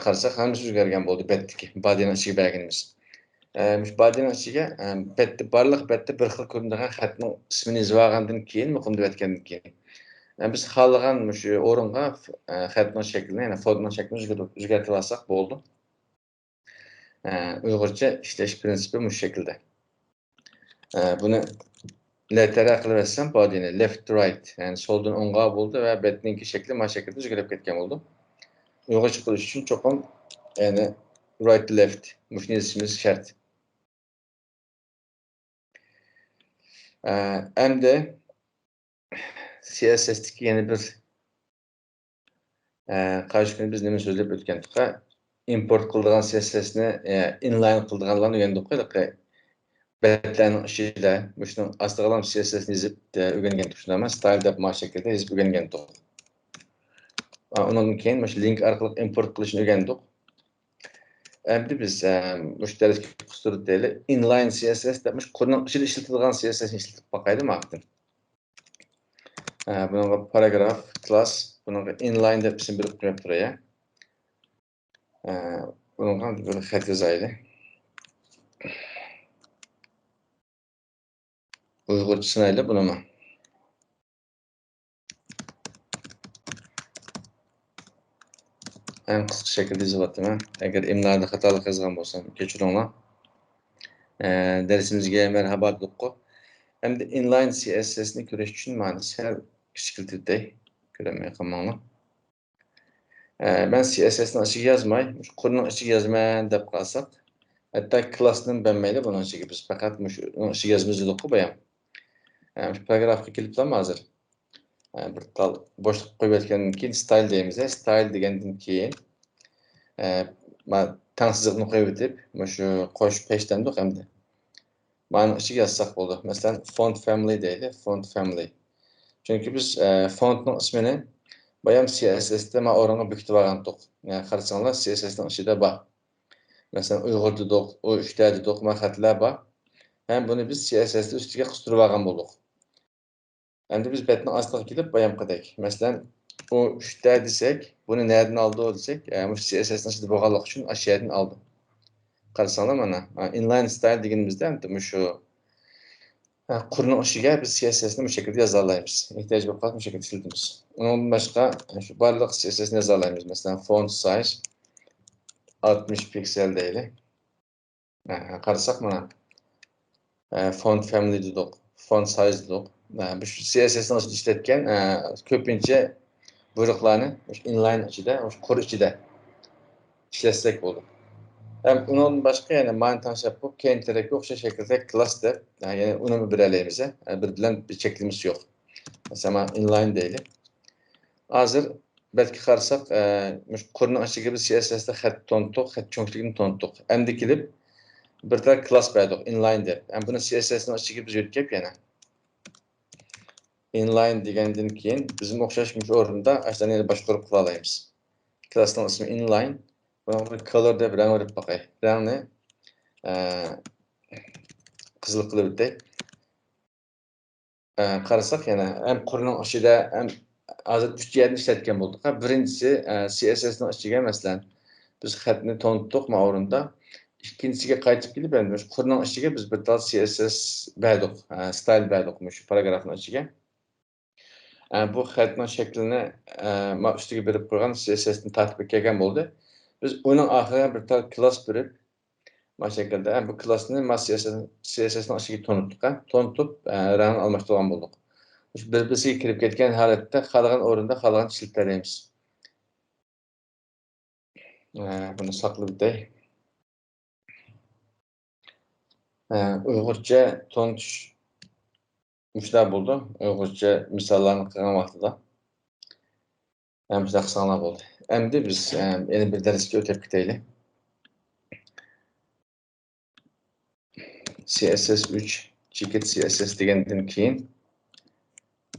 [SPEAKER 1] Qarasak hammasi o'zgargan bo'ldi betdagi body'ning ichiga berganimiz. Body'ning ichiga barliq betda bir xil ko'rinadigan xatning ismini yozib olgandan keyin muqimlab aytgandan keyin biz xohlagan shu o'ringa xatning shaklini, ya'ni fontning shaklini o'zgartirib olsak bo'ldi. Uyg'urcha ishlash prinsipi bu shaklda. Buni lateral qilib etsam body'ni left to right, ya'ni soldan o'ngga bo'ldi va betninki shakli mana shaklda o'zgarib ketgan bo'ldi. Uyg'urcha qilish uchun cho'qim ya'ni right to left shuni yozishimiz shart. Endi CSS'dagi yana bir qarshi kuni biz nima so'zlab o'tgandik? Import qiladigan CSS'ni inline qiladiganlarni o'rgandik. Betlarning ichida shuni astiga ham CSS'ni yozib o'rgangandik. Shunda style deb mana shaklda yozib o'rgangandik. Undan keyin mana shu link orqali import qilishni o'rgandik. Endi biz mushtarak qistirib inline CSS deb qo'lning ichida ishlatiladigan CSS'ni ishlatib boqaylik maqtin. Bunga paragraf, class, bunga inline deb ism berib qo'yib turaya. Bunga bir xat yozaylik. Uyg'urchasini bunimi. En qisqa shaklda yozyapman. Agar imloda xatolik yozgan bo'lsam, kechiringlar. Darsimizga merhaba dedik. Endi inline CSS'ni ko'rish uchun mana sal kichiktirdik. Ko'rmay qolmanglar. Ben CSS'ni ichiga yozmay, shu qo'lning ichiga yozman deb qolsak, hatto klassni bilmaydi buning ichiga biz faqat shu ichiga yozmaydik bayam. Shu paragrafga kelibman hozir. Bir tal boshliq qo'yib aytgandan keyin style deymiz. Style degandan keyin tangsizlikni qo'yib o'tib, shu qo'shib peshtandik endi. Mana ichiga yozsak bo'ldi. Masalan, font family deydi, font family. Chunki biz fontning ismini bayam CSS'da men o'ringa bekitib olgandik. Yani qarasanglar CSS'ning ichida bor. Masalan, Uyg'ur dedik, o 3 ta dedik, xatlar bor. Hem bunu biz CSS'da ustiga qistirib olgan bo'ldik. Endi biz betning ostiga kelib bayam qildik. Masalan, o 3 ta desek, buni nereden aldı o desek, bu CSS'ning ichida bo'lganligi uchun aşağıdan aldı. Qarasanglar mana, inline style deganimizda endi shu qurning ichiga biz CSS'ni bu shaklda yoza olamiz. Ehtiyoj bo'lib qolsa bu shaklda ishlatamiz. Undan boshqa shu barliq CSS'ni yoza olamiz. Masalan, font size 60 piksel deylik. Qarasak mana font family dedik, font size dedik. Bu CSS'ni ichida ishlatgan ko'pincha buyruqlarni inline ichida, qur ichida ishlatsak bo'ldi. Undan boshqa yana ma'ni tanishib bu keyinchalik o'xshash shaklda class deb, ya'ni uni birlaymiz. Bir bilan bir cheklimiz yo'q. Masalan, inline deylik. Hozir belki qarasak, qurning ichiga biz CSS'da xat to'ntdik, xat cho'nqligini to'ntdik. Endi kelib bir tal class berdik, inline deb. Buni CSS'ning ichiga biz yo'tkab yana inline degandan keyin bizim o'xshash o'rinda ashlarni boshqarib qila olamiz. Classning ismi inline. Buna color deb rang verib boqay. Rangni qizil qilib o'tay. qarasak yana hem quruning ichida ham hozir 3 yerni ishlatgan bo'ldik. Birinchisi CSS ning ichiga masalan biz xatni to'ntdik ma o'rinda. İkincisiga qaytib kelib endi shu quruning ichiga biz bir tal CSS berdik, style berdik shu paragrafning ichiga. Bu xatning shaklini ma ustiga berib qo'ygan CSS ni tartibga kelgan bo'ldi. Biz uning oxiriga bir tal class berib mana şekilde bu klassni CSS'nin ichiga to'nitdik. To'nitib rang almashtirgan bo'ldik. Bir-biriga kirib ketgan holatda qolgan o'rinda qolgan ishlatamiz. Buni saqlab o'tay. Uyg'urcha to'nitish mushlar bo'ldi. Uyg'urcha misollarni qilgan vaqtida. Ham shunday qilsanglar bo'ldi. Endi biz yana bir darsga o'tib ketaylik. CSS3 chekit CSS degandan keyin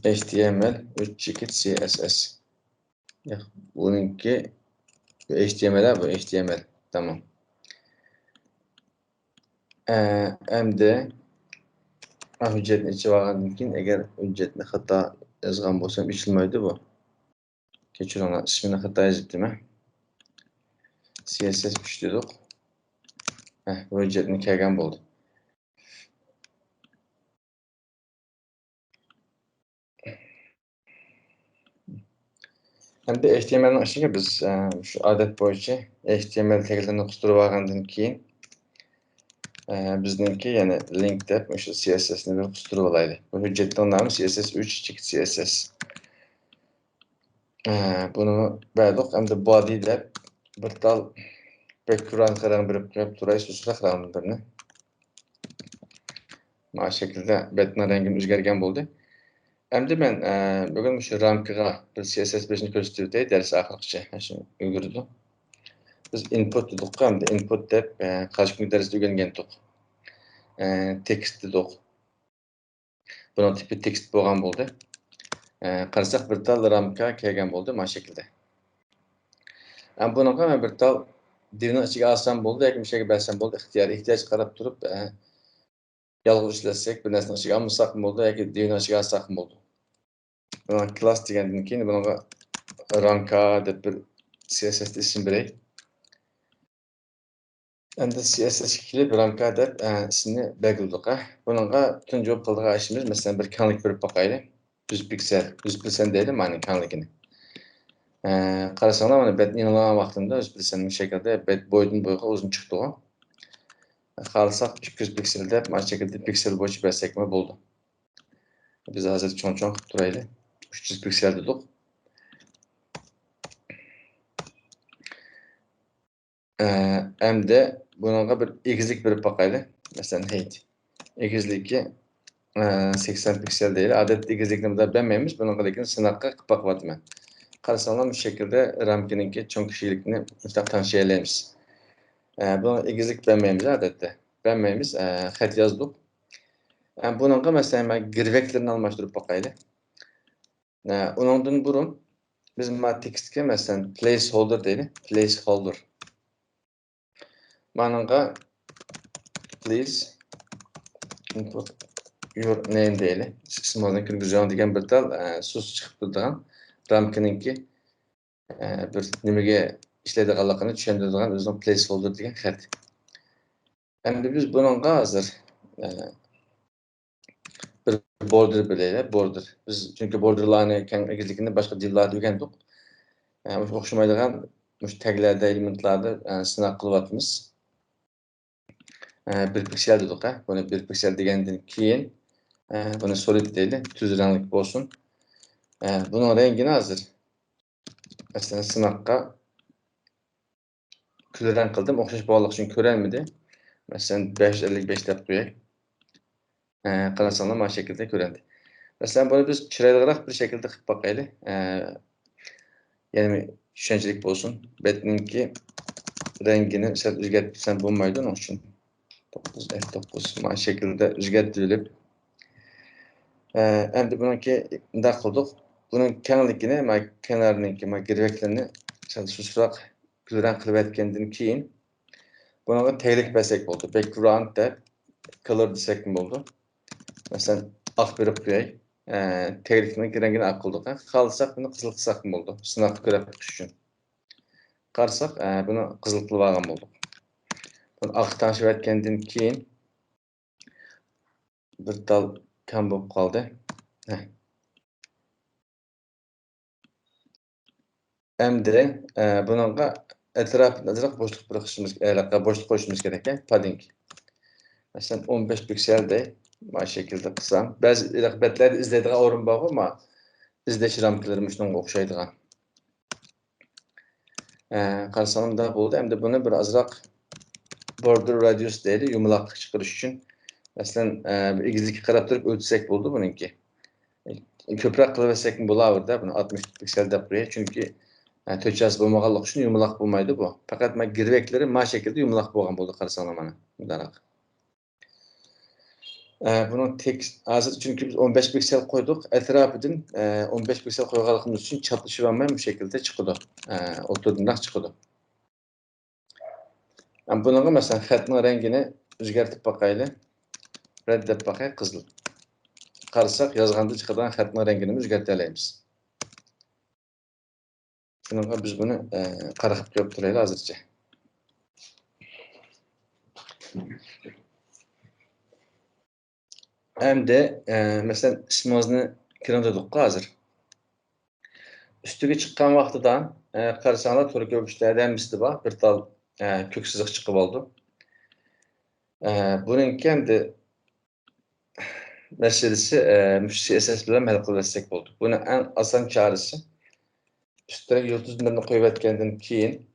[SPEAKER 1] HTML3 chekit CSS. Bununki HTML bu HTML. Tamam. Endi hujjatni ichib olgandan keyin agar hujjatni xato yozgan bo'lsam ishilmaydi bu. Kechiringlar, ismini xato yozibdimi? CSS3 dedik. Hujjatni kelgan bo'ldi. Endi HTML'ning ichiga biz shu odat bo'yicha HTML taglarini qistirib olgandan keyin bizningki yana link deb o'sha CSS ni bir qistirib olaylik. Bu hujjatning nomi CSS3 chekit CSS. Bunu berdik. Endi body deb bir tal background rang berib qo'yib turaylik, susroq ranglarni. Mana şekilde betning rangini o'zgargan bo'ldi. Endi men bugun shu ramkaga bir CSS 5 ni ko'rsatib o'tay, dars oxirigacha shu ulgurdi. Biz input dedik, endi input deb qarshi kungi darsda o'rgangandik. Text dedik. Buning tipi text bo'lgan bo'ldi. Qarasak bir tal ramka kelgan bo'ldi mana şekilde. Bunga men bir tal divning ichiga olsam bo'ldi, yoki bir şeyga bersam bo'ldi, ehtiyoj qarab turib yolg'iz ishlasak, bir narsani ichiga olmasak bo'ldi, yoki divning ichiga olsak bo'ldi. Buna class degandan keyin bunga ranka deb bir CSS ism beray. Endi CSS kelib ranka deb ismini belgiladik. Bunga tunji qildigan ishimiz masalan bir kenglik berib boqaylik. 100 piksel deydi mana kengligini. Qarasanglar mana betni yenilagan vaqtimda 100 piksel shaklda bet bo'ydan bo'yga uzun chiqdi. Xohlasak 200 piksel deb mana şekilde piksel bo'yicha bersak bo'ldi. Biz hozir cho'ng-cho'ng qilib turaylik. 300 piksel dedik. Endi bunga bir egizlik berib boqaylik. Masalan height. Egizligi 80 piksel deylik. Odatda egizlikni bunday bermaymiz. Bunga lekin sinoqqa qilib boqyapman. Qarasanglar bu şekilde ramkiningki cho'ng kishilikni mustaq tanishlaymiz. Buna egizlik bermaymiz odatda. Bermaymiz. Xat yozdik. Bunga masalan men girveklarni almashtirib boqaylik. Uningdan burun biz ma tekstga masalan placeholder deylik. Placeholder. Mananga please input your name deylik. Ismingizni kirgizing degan bir tal so'z chiqib turadigan ramkiningki bir nimaga ishlaydiganligini tushuntiradigan o'zining placeholder degan xat. Endi biz bunga hozir bir border bilaylik, border. Biz çünkü borderlarni egizligini boshqa dillarda o'rgandik. O'xshamaydigan mush taglarda, elementlarda sinab qilyapmiz. 1 piksel dedik. Buni 1 piksel degandan keyin buni solid deylik, tuz ranglik bo'lsin. Buning rangini hozir masalan sinoqqa kulrang qildim. O'xshash bog'liq uchun ko'rolmadi. Masalan 555 deb qo'yay. Qarasanglar mana şekilde ko'rindi. Masalan buni biz chiroyliroq bir şekilde qilib boqaylik. Yani tushunchalik bo'lsin. Betningki rangini sal o'zgartirsam bo'lmaydi uning uchun. 9 F9 mana şekilde o'zgartirilib. Endi buniki bunday qildik. Buning kengligini, mana kenarninki, mana girveklarni sal sustroq kulrang qilib aytgandan keyin bunga taglik bersak bo'ldi. Background deb color desek bo'ldi. Mesela ak berib qo'yay. Teglikning rengini ak qildik. Qalsak buni qizil qilsak bo'ldi. Sinab ko'rib chiqish uchun. Qarsak, buni qizil qilib olgan bo'ldik. Buni aq tanishib aytgandan keyin bir dal kam bo'lib qoldi. Endi buningga etrafini azroq bo'shliq bırakışımız, boşluk qo'yishimiz kerak ekan. Padding. Masalan 15 pikselday bu şekilde qilsam, ba'zi raqbatlarda izlaydigan o'rin bor, ammo izlash ramkalarimiz shunga o'xshaydigan. Qarasamda bo'ldi. Endi buni bir azroq border radius deydi, yumaloqlik chiqarish uchun. Masalan, egizlikka qarab turib o'tsak bo'ldi buningki. Ko'proq qilib olsak bo'laverdi, buni 60 piksel deb qo'yay, chunki to'chasi bo'lmaganligi uchun yumaloq bo'lmaydi bu. Faqat men girveklari mana şekilde yumaloq bo'lgan bo'ldi, qarasanglar mana bundaroq. Bunun tekst hozir çünkü biz 15 piksel koyduk. Etrafıdan 15 piksel koyganligimiz için çatlaşıp olmayan bu şekilde çıkıyordu. Oturduğundan çıkıyordu. Yani bunun mesela xatning rengini o'zgartirib bakaylı. Red deb bakay, qizil. Qarasak yozganda chiqadigan xatning rengini o'zgartiramiz. Shunga biz buni qarab ko'rib turaylik hozircha. Hem de mesela ismimizni kiraladık hazır. Üstüge çıkan vaxtıdan qarasanglar to'g'ri ko'rishlardan birisi bor, bir tal ko'k siziq chiqib oldi. Buningki endi meselesi CSS bilan hal qilsak bo'ldi. Buni eng oson chorasi üstüne yıldız numarını qo'yib atgandan keyin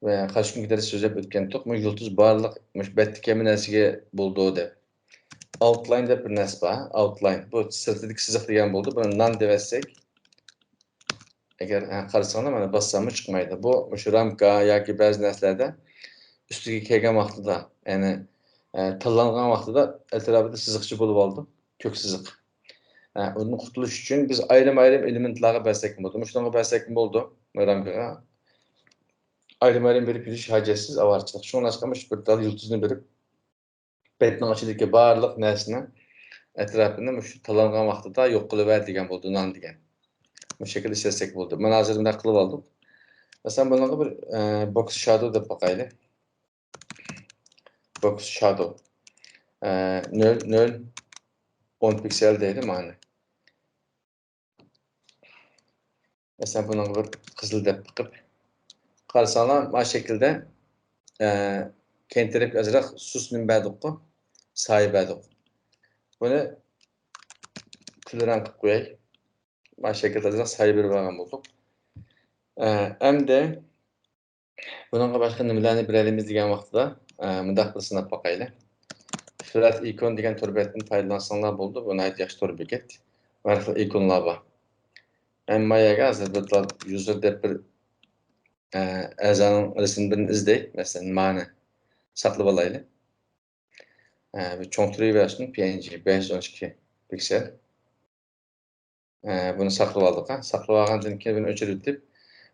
[SPEAKER 1] va qarshi kunga dars so'zlab o'tgandik. Bu yıldız barliq betdagi kaminasiga bo'ldi deb. Outline deb bir narsa bor. Outline. Bu sirtidagi siziq degan bo'ldi. Buni none deb aytsak, agar qarasanglar mana bassam chiqmaydi. Bu shu ramka yoki ba'zi narsalarda ustiga kelgan vaqtida, ya'ni tanlangan vaqtida etrafida siziqchi bo'lib oldi. Ko'k siziq. Undan qutulish uchun biz ayrim-ayrim elementlarga bassak bo'ldi. Shunga bassak bo'ldi. Ramkaga ayrim-ayrim berib yurish hojatsiz avarchilik. Shunlashqamish bir dal yulduzni berib betning ichidagi barliq narsani etrafini shu tanlangan vaqtida yo'q qilib degan bo'ldi, non degan. Bu şekilde istesek bo'ldi. Men hozir bunday qilib oldim. Masalan, bunga bir box shadow deb bakaylı. Box shadow. 0 10 piksel deydi mana. Mesela bunun bir qizil deb bakıp qarasanglar bu şekilde kentirib azroq susning badiqqa sayı badiq. Bunu kulrang qilib qo'yay. Bu şekilde azroq sayı berib olgan bo'ldik. Hem de bununla başka nimalarni bilamiz degan vaqtida mundaq qilib sinab bakaylı. Flat icon degan to'rbetni foydalansanglar bo'ldi. Bu nihoyat yaxshi to'rbeket. Har xil ikonlar bor. Mayaga hozir bir user deb bir a'zoning rasmini izlay. Masalan, mana saqlab olaylik. Cho'ntirayversin PNG 512 piksel. Bunu saqlab oldik. Saqlab olgandan keyin buni o'chirib deb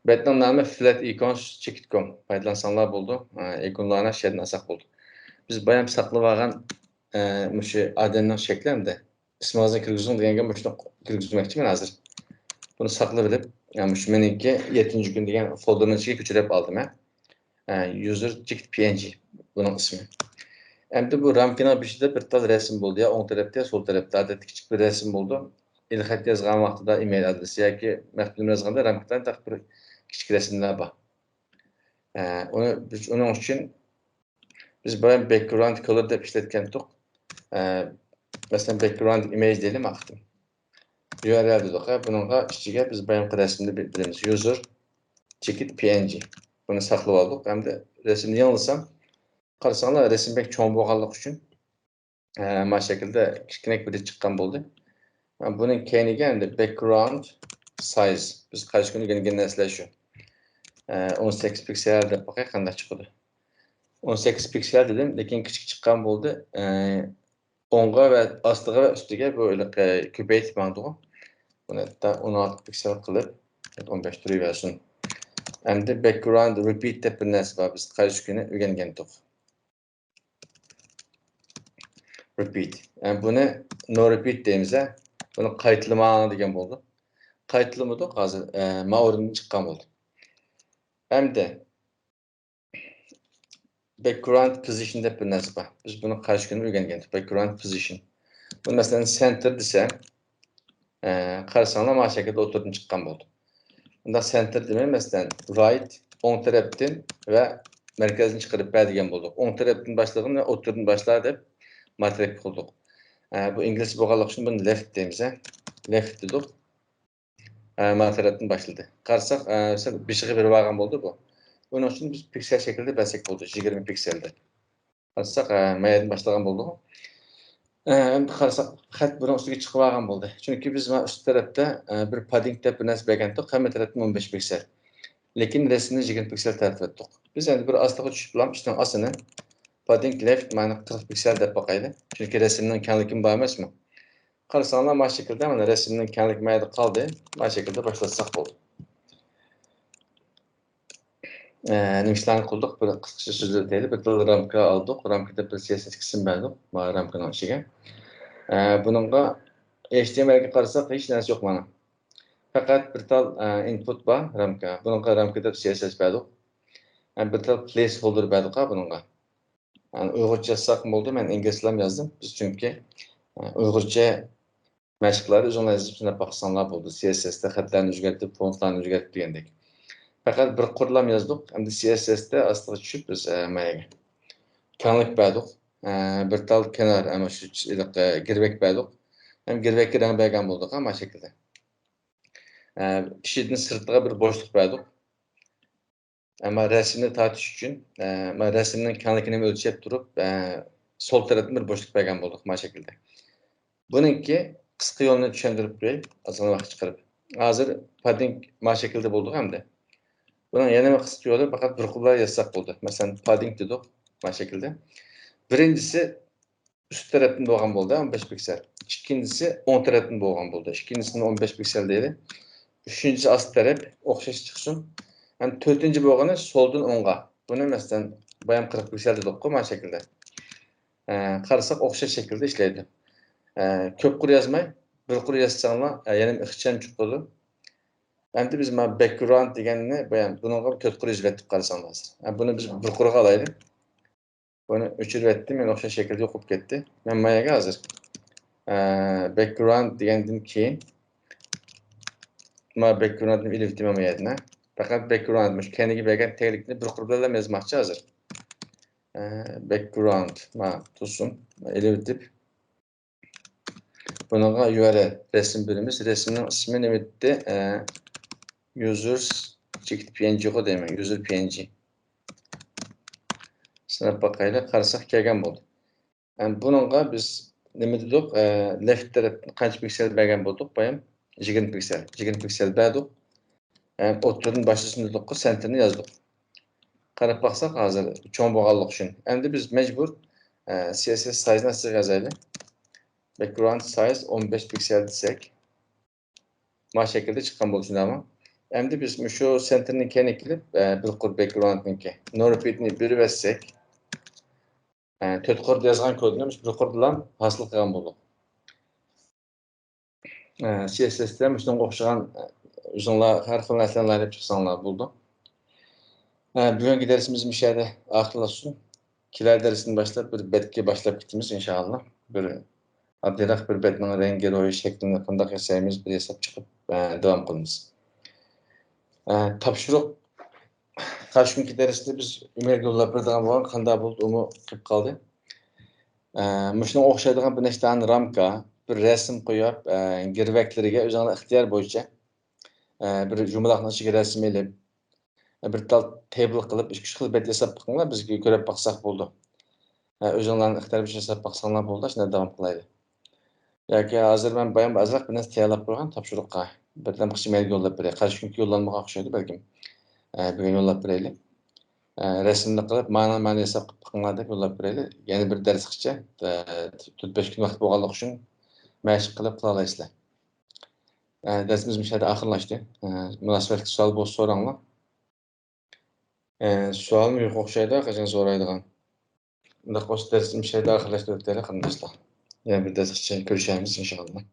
[SPEAKER 1] betning nomi flat icon check.com foydalansanglar bo'ldi. Ikonlarni sherdan asaq bo'ldi. Biz bayam saqlab olgan şu adamның şeklimde ismimizni kirgizing deganga shuni kirgizmoqchiman hozir. Buni saqlab olib, yani şu meniki 7 gün degan folderning ichiga ko'chirib oldim. User checked png buning ismi. Endi bu ramkaning beshida bir tal rasm bo'ldi, ya o'ng tarafda, sol tarafda odatda kichik bir rasm bo'ldi. Ilxat yozgan vaqtida email adresi yoki maktubni yozganda ramkadan bir kichik rasmlar bor. Uning uchun biz böyle background color deb ishlatgandik. Mesela background image diyelim aktım. URL dedik. Bununla ichiga biz bayam rasmni bildiramiz. User checked png. Bunu saqlab oldik. Hem de resimni yanılsam qarasanglar resim bek cho'ng bo'lganligi uchun mana şekilde kichkina bir chiqqan bo'ldi. Bunun keyiniga endi background size. Biz qarshi kuni o'rgangan narsalar shu. 18 piksel deb bakay qanday chiqadi. 18 piksel dedim, lekin kichik chiqqan bo'ldi. Onga ve astıga ve üstüge böyle köpeytip mantığı. Bunu da 16 piksel qilib 15 turaversin. Endi background repeat deb bir narsa bor. Biz qarshi kuni o'rgangandik. Repeat. Yani bunu no repeat deymiz. Bunu kayıtlama degan bo'ldi. Kayıtlamadi hozir ma o'rnidan chiqqan bo'ldi. Hamda background position deb bir narsa bor. Biz buni qarshi kuni o'rgangandik. Background position. Bu masalan center desa, qarasanglar mana shu shaklda o'tirib chiqqan bo'ldi. Bunda center demay masalan right o'ng tarafdan va markazdan chiqarib beradigan bo'ldik. O'ng tarafdan boshladim va o'tirdan boshlar deb matrix qildik. Bu ingliz bo'lganligi uchun buni left deymiz. Left dedik. Mana tarafdan boshladi. Qarasak, masalan 5'e berib olgan bo'ldi bu. Onun için biz piksel şekilde belsek oldu. 20 pikselde. Qarasak, mayadan boshlagan bo'ldi. Endi qarasak, xat bunun ustiga chiqib olgan bo'ldi. Chunki biz mana üst tarafda bir padding deb bir narsa bergandik. Hamma tarafdan 15 piksel. Lekin rasmni 20 piksel tartib etdik. Biz endi bir astaga tushib bilan ishning asini padding left mana 40 piksel deb bakaylı. Chunki rasmning kengligi bor emasmi? Qarasanglar mana şekilde mana rasmning kengligi mayda qoldi. Mana şekilde başlatsak bo'ldi. Nimishlarni qildik, bir qisqacha so'zlataylik. Bir til ramka oldik, ramkada bir CSS qism berdik, mana ramkaning ichiga. Buningga HTMLga qarasak hech narsa yo'q mana. Faqat bir tal input bor ramka. Buningga ramkada CSS berdik. Bir tal placeholder berdik buningga. Yani Uyg'urcha yazsak bo'ldi, men inglizcha yozdim. Biz chunki Uyg'urcha mashqlarni o'zinglar yozib sinab baqsanlar bo'ldi. CSS'da xatlarni o'zgartirib, fontlarni o'zgartirib degandek. Fakat bir kurulam yazdık. Hem de CSS'de aslında düşüp biz mayaga. Kanlık berdik. Bir tal kenar ama şu girbek berdik. Hem girbekki rang bergan bulduk ama şekilde. İşidin sırtlığa bir boşluk berdik. Ama resimni tartış için resimnin kanlıkini ölçüp durup sol taraftan bir boşluk bergan bulduk ama şekilde. Bununki kısa yolunu düşündürüp bir azına vakit çıkarıp. Hazır padding ma şekilde bulduk hem de. Bunun yana bir kısa yolu fakat bir kullar yazsak oldu. Mesela padding dedik bu şekilde. Birincisi üst tarafında olgan oldu 15 piksel. İkincisi 10 tarafında olgan oldu. İkincisinin 15 piksel değil. Üçüncüsü alt taraf okşaş çıksın. Yani dördüncü olganı soldan 10'ga. Bunu mesela bayam 40 piksel dedik bu şekilde. Qarasak okşaş şekilde işleydi. Köp kur yazmay, bir kur yazsanglar yana ixcham chiqdi. Endi biz mana background deganni bayan bunga 4 qur yozib qarasangiz. Buni biz bir qurga alaylik. Buni o'chirib etdim, men o'sha shaklda yo'qib ketdi. Men mayaga hozir background degandan keyin mana backgroundni ilibdim mayadna. Faqat backgroundmish kendiga bergan taglikni bir qur bilan yozmoqchi hozir. Background mana tursin, ilibdib. Bunga URL resim birimiz, resimning ismi nima edi? Users chekit png qo'y deyman, user png. Sinab bakayla qarasak kelgan bo'ldi. Yani bununla biz nima dedik? Left taraf qancha piksel bergan bo'ldik? Bayam 20 piksel. 20 piksel berdik. O'tirdan boshlasini dedik, centerni yozdik. Qarab baksak hozir cho'ng bo'lganlik uchun. Endi biz mecbur CSS size nasıl yozaylik? Background size 15 piksel desek. Ma şekilde çıkan bo'lsin ama. Endi biz şu center'ni keyin kilib bir qur background'niki. No repeat'ni bir versek 4 qur yazgan kodni biz bir qur bilan hosil qilgan bo'ldik. CSS'da shunga o'xshagan o'zinglar har xil narsalar deb chiqsanglar bo'ldi. Bugungi dersimiz mishada oxirlashsin. Kelar darsdan boshlab bir betga boshlab ketamiz inshaalloh. Bir oddiy bir betning rangi, ro'yi, shaklini qanday yasaymiz bir yasab chiqib davom qilamiz. Topshiriq qarshi kunki darsda biz email yo'llab beradigan bo'lgan qanday bo'ldi uni qilib qoldi. Shunga o'xshaydigan bir nechta ramka, bir rasm qo'yib, girvaklariga o'zingizlar ixtiyor bo'yicha bir jumlaning ichiga rasm elib, bir tal table qilib, 2 xil bet yasab qilinglar, bizga ko'rib baqsaq bo'ldi. O'zingizlarning ixtiyor bo'yicha yasab baqsanglar bo'ldi, shunday davom qilaylik. Yoki hozir men bayon azroq bir narsa tayyorlab qo'ygan topshiriqqa birdan bir email yo'llab beray. Qarshi kunki yo'llanmaga o'xshaydi balkim. Bugun yo'llab beraylik. Rasmni qilib, ma'no yasab qilinglar deb yo'llab beraylik. Yana bir darsgacha 4-5 kun vaqt bo'lganligi uchun mashq qilib qila olasizlar. Dersimiz mishada oxirlashdi. Munosabatli savol bo'lsa so'ranglar. Savolmi yo'q o'xshaydi, qachon so'raydigan. Unda qo'sh darsimiz mishada oxirlashdi o'taylik qarindoshlar. Yana bir darsgacha ko'rishamiz inshaalloh.